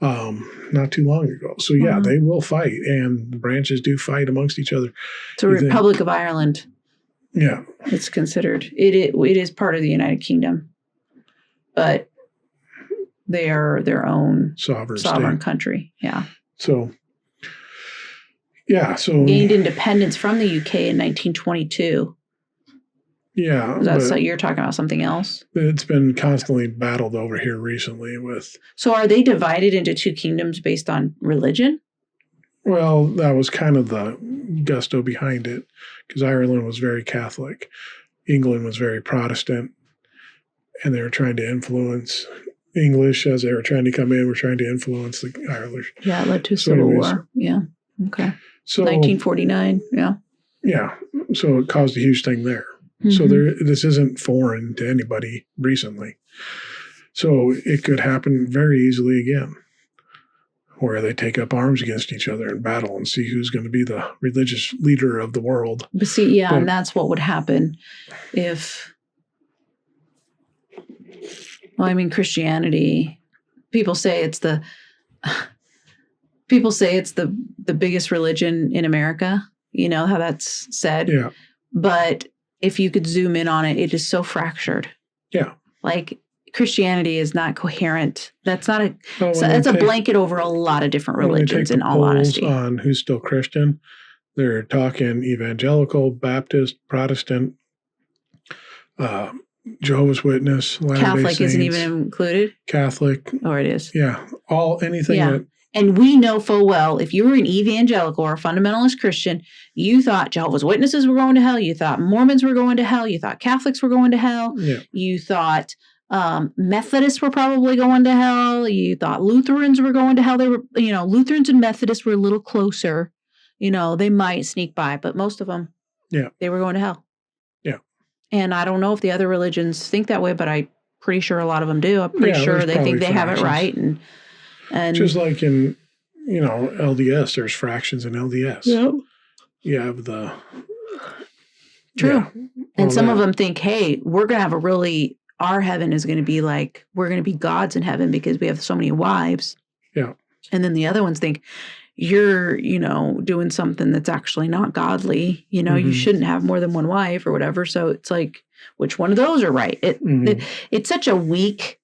not too long ago. So yeah, they will fight, and the branches do fight amongst each other. It's a Republic of Ireland. Yeah. It's considered. It is part of the United Kingdom, but they are their own sovereign country. Yeah. So, yeah. So gained independence from the UK in 1922. Yeah. So you're talking about something else? It's been constantly battled over here recently with... So are they divided into two kingdoms based on religion? Well, that was kind of the gusto behind it, because Ireland was very Catholic. England was very Protestant, and they were trying to influence English as they were trying to come in. Were trying to influence the Irish. Yeah, it led to a civil war. Yeah. Okay. So 1949. Yeah. Yeah. So it caused a huge thing there. So this isn't foreign to anybody recently. So it could happen very easily again, where they take up arms against each other and battle and see who's going to be the religious leader of the world. But see, yeah, and that's what would happen if, well, I mean, Christianity, people say it's the biggest religion in America. You know how that's said? Yeah. But if you could zoom in on it, it is so fractured. Yeah. Like Christianity is not coherent. That's not a, that's a blanket over a lot of different religions, in all honesty. On who's still Christian, they're talking evangelical, Baptist, Protestant, Jehovah's Witness, Latter-day Catholic Saints, isn't even included. Catholic. Oh, it is. Yeah. Anything that... And we know full well, if you were an evangelical or a fundamentalist Christian, you thought Jehovah's Witnesses were going to hell. You thought Mormons were going to hell. You thought Catholics were going to hell. Yeah. You thought Methodists were probably going to hell. You thought Lutherans were going to hell. They were, Lutherans and Methodists were a little closer. They might sneak by, but most of them, they were going to hell. Yeah. And I don't know if the other religions think that way, but I'm pretty sure a lot of them do. I'm pretty sure they think they have it right. And just like in, LDS, there's fractions in LDS. Yep. You have the... True. And some of them think, hey, we're going to have our heaven is going to be like, we're going to be gods in heaven because we have so many wives. Yeah. And then the other ones think, you're, doing something that's actually not godly. You shouldn't have more than one wife or whatever. So it's like, which one of those are right? It's such a weak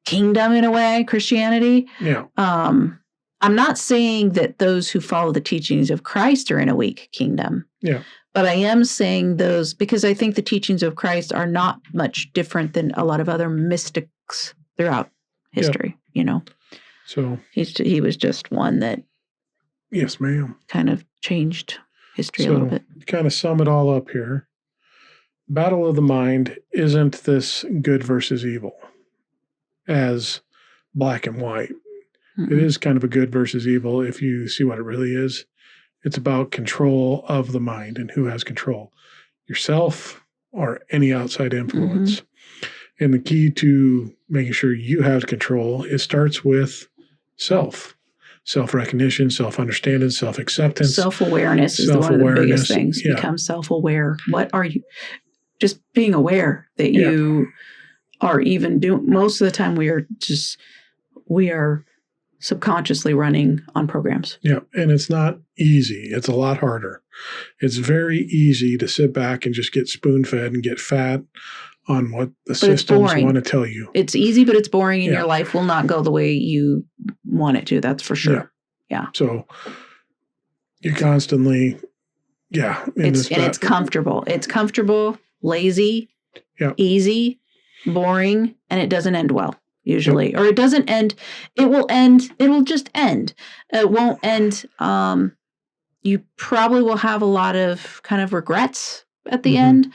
kingdom in a way, Christianity. Yeah. I'm not saying that those who follow the teachings of Christ are in a weak kingdom. Yeah. But I am saying those because I think the teachings of Christ are not much different than a lot of other mystics throughout history, So he was just one that yes, ma'am. Kind of changed history a little bit. To kind of sum it all up here, battle of the mind isn't this good versus evil as black and white. Mm-hmm. It is kind of a good versus evil if you see what it really is. It's about control of the mind and who has control, yourself or any outside influence. Mm-hmm. And the key to making sure you have control, it starts with self-recognition, self-understanding, self-acceptance. Self-awareness is one of the biggest things. Yeah. Become self-aware. What are you? Just being aware that you are even doing. Most of the time we are subconsciously running on programs. Yeah. And it's not easy. It's a lot harder. It's very easy to sit back and just get spoon-fed and get fat on what the But it's systems boring. want to tell you. It's easy, but it's boring, and Yeah. your life will not go the way you want it to. That's for sure. Yeah. So you're constantly, It's comfortable. It's comfortable, lazy, Yeah. easy, boring, and it doesn't end well usually. Or it doesn't end. It will end. It will just end. It won't end. You probably will have a lot of kind of regrets at the end,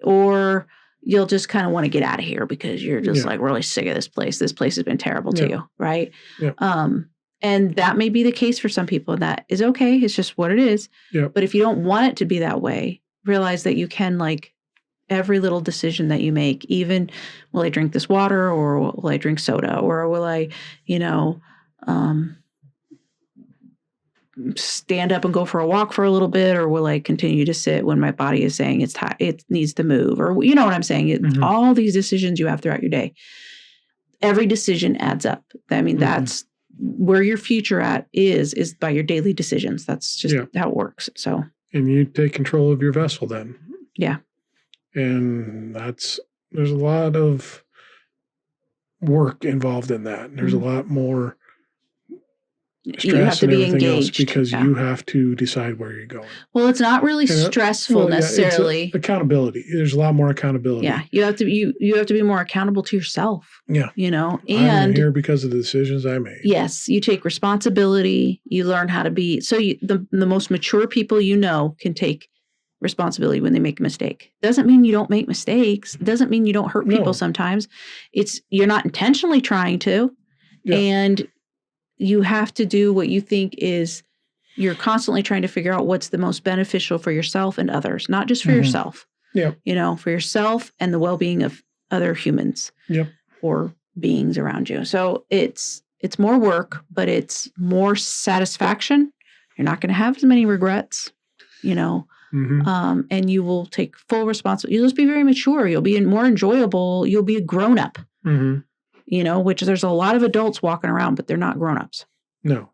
or you'll just kind of want to get out of here because you're just like really sick of this place. This place has been terrible to you, right? Yeah. And that may be the case for some people. That is okay. It's just what it is. Yeah. But if you don't want it to be that way, realize that you can, like, every little decision that you make, even will I drink this water, or will I drink soda, or will I, stand up and go for a walk for a little bit, or will I continue to sit when my body is saying it needs to move, or you know what I'm saying? All these decisions you have throughout your day. Every decision adds up. I mean, that's where your future is by your daily decisions. That's just how it works. So, and you take control of your vessel then. Yeah. And there's a lot of work involved in that. There's a lot more stress and everything else because you have to decide where you're going. Well, it's not really stressful necessarily. It's accountability. There's a lot more accountability. Yeah, you have to be more accountable to yourself. Yeah, and I'm here because of the decisions I made. Yes, you take responsibility. You learn how to be. So the most mature people can take responsibility when they make a mistake. Doesn't mean you don't make mistakes. Doesn't mean you don't hurt people sometimes. You're not intentionally trying to, and you have to do what you think is, you're constantly trying to figure out what's the most beneficial for yourself and others, not just for yourself. Yeah. For yourself and the well-being of other humans or beings around you. So it's more work, but it's more satisfaction. You're not going to have as many regrets, and you will take full responsibility. You'll just be very mature. You'll be more enjoyable. You'll be a grown-up. Which there's a lot of adults walking around, but they're not grown-ups. No,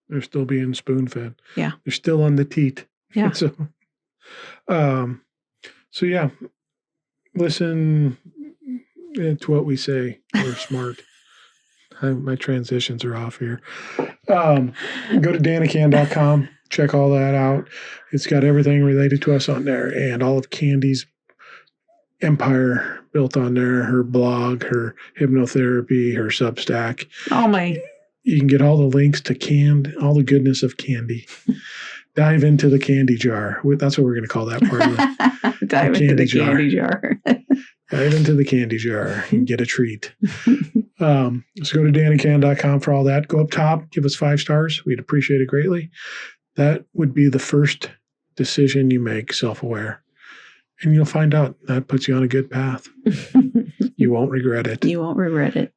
they're still being spoon-fed. Yeah. They're still on the teat. Yeah. So yeah, listen to what we say. We're smart. My transitions are off here. Go to danacan.com. Check all that out. It's got everything related to us on there, and all of Candy's empire built on there, her blog, her hypnotherapy, her Substack. Oh my. You can get all the links to all the goodness of Candy. Dive into the candy jar. That's what we're going to call that part of the Dive into the candy jar. Dive into the candy jar and get a treat. So go to danacan.com for all that. Go up top, give us 5 stars. We'd appreciate it greatly. That would be the first decision you make, self-aware. And you'll find out that puts you on a good path. You won't regret it. You won't regret it.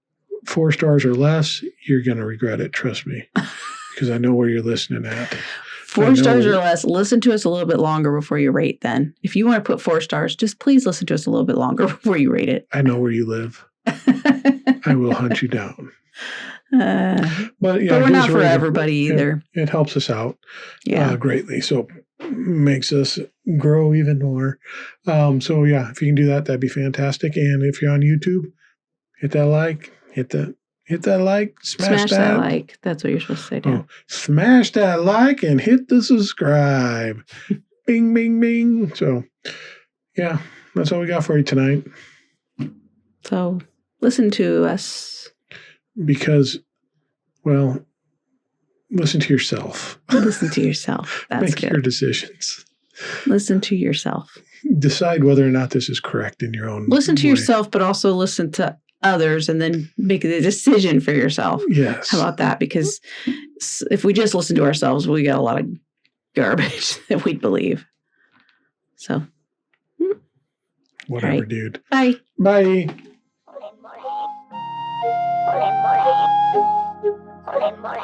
4 stars or less, you're going to regret it. Trust me. Because I know where you're listening at. 4 stars or less, listen to us a little bit longer before you rate then. If you want to put 4 stars, just please listen to us a little bit longer before you rate it. I know where you live. I will hunt you down. But we're not for everybody either. It helps us out greatly. So makes us grow even more. So yeah, if you can do that, that'd be fantastic. And if you're on YouTube, hit that like, smash that like. That's what you're supposed to say, Dan. Smash that like and hit the subscribe. Bing, bing, bing. So yeah, that's all we got for you tonight. So listen to us. Because, well, listen to yourself. Listen to yourself. That's Make good. your decisions. Listen to yourself. Decide whether or not this is correct in your own Listen to way. yourself, but also listen to others and then make the decision for yourself. Yes. How about that? Because if we just listen to ourselves, we get a lot of garbage that we'd believe. So. Whatever, right. dude. Bye. Bye. Remember.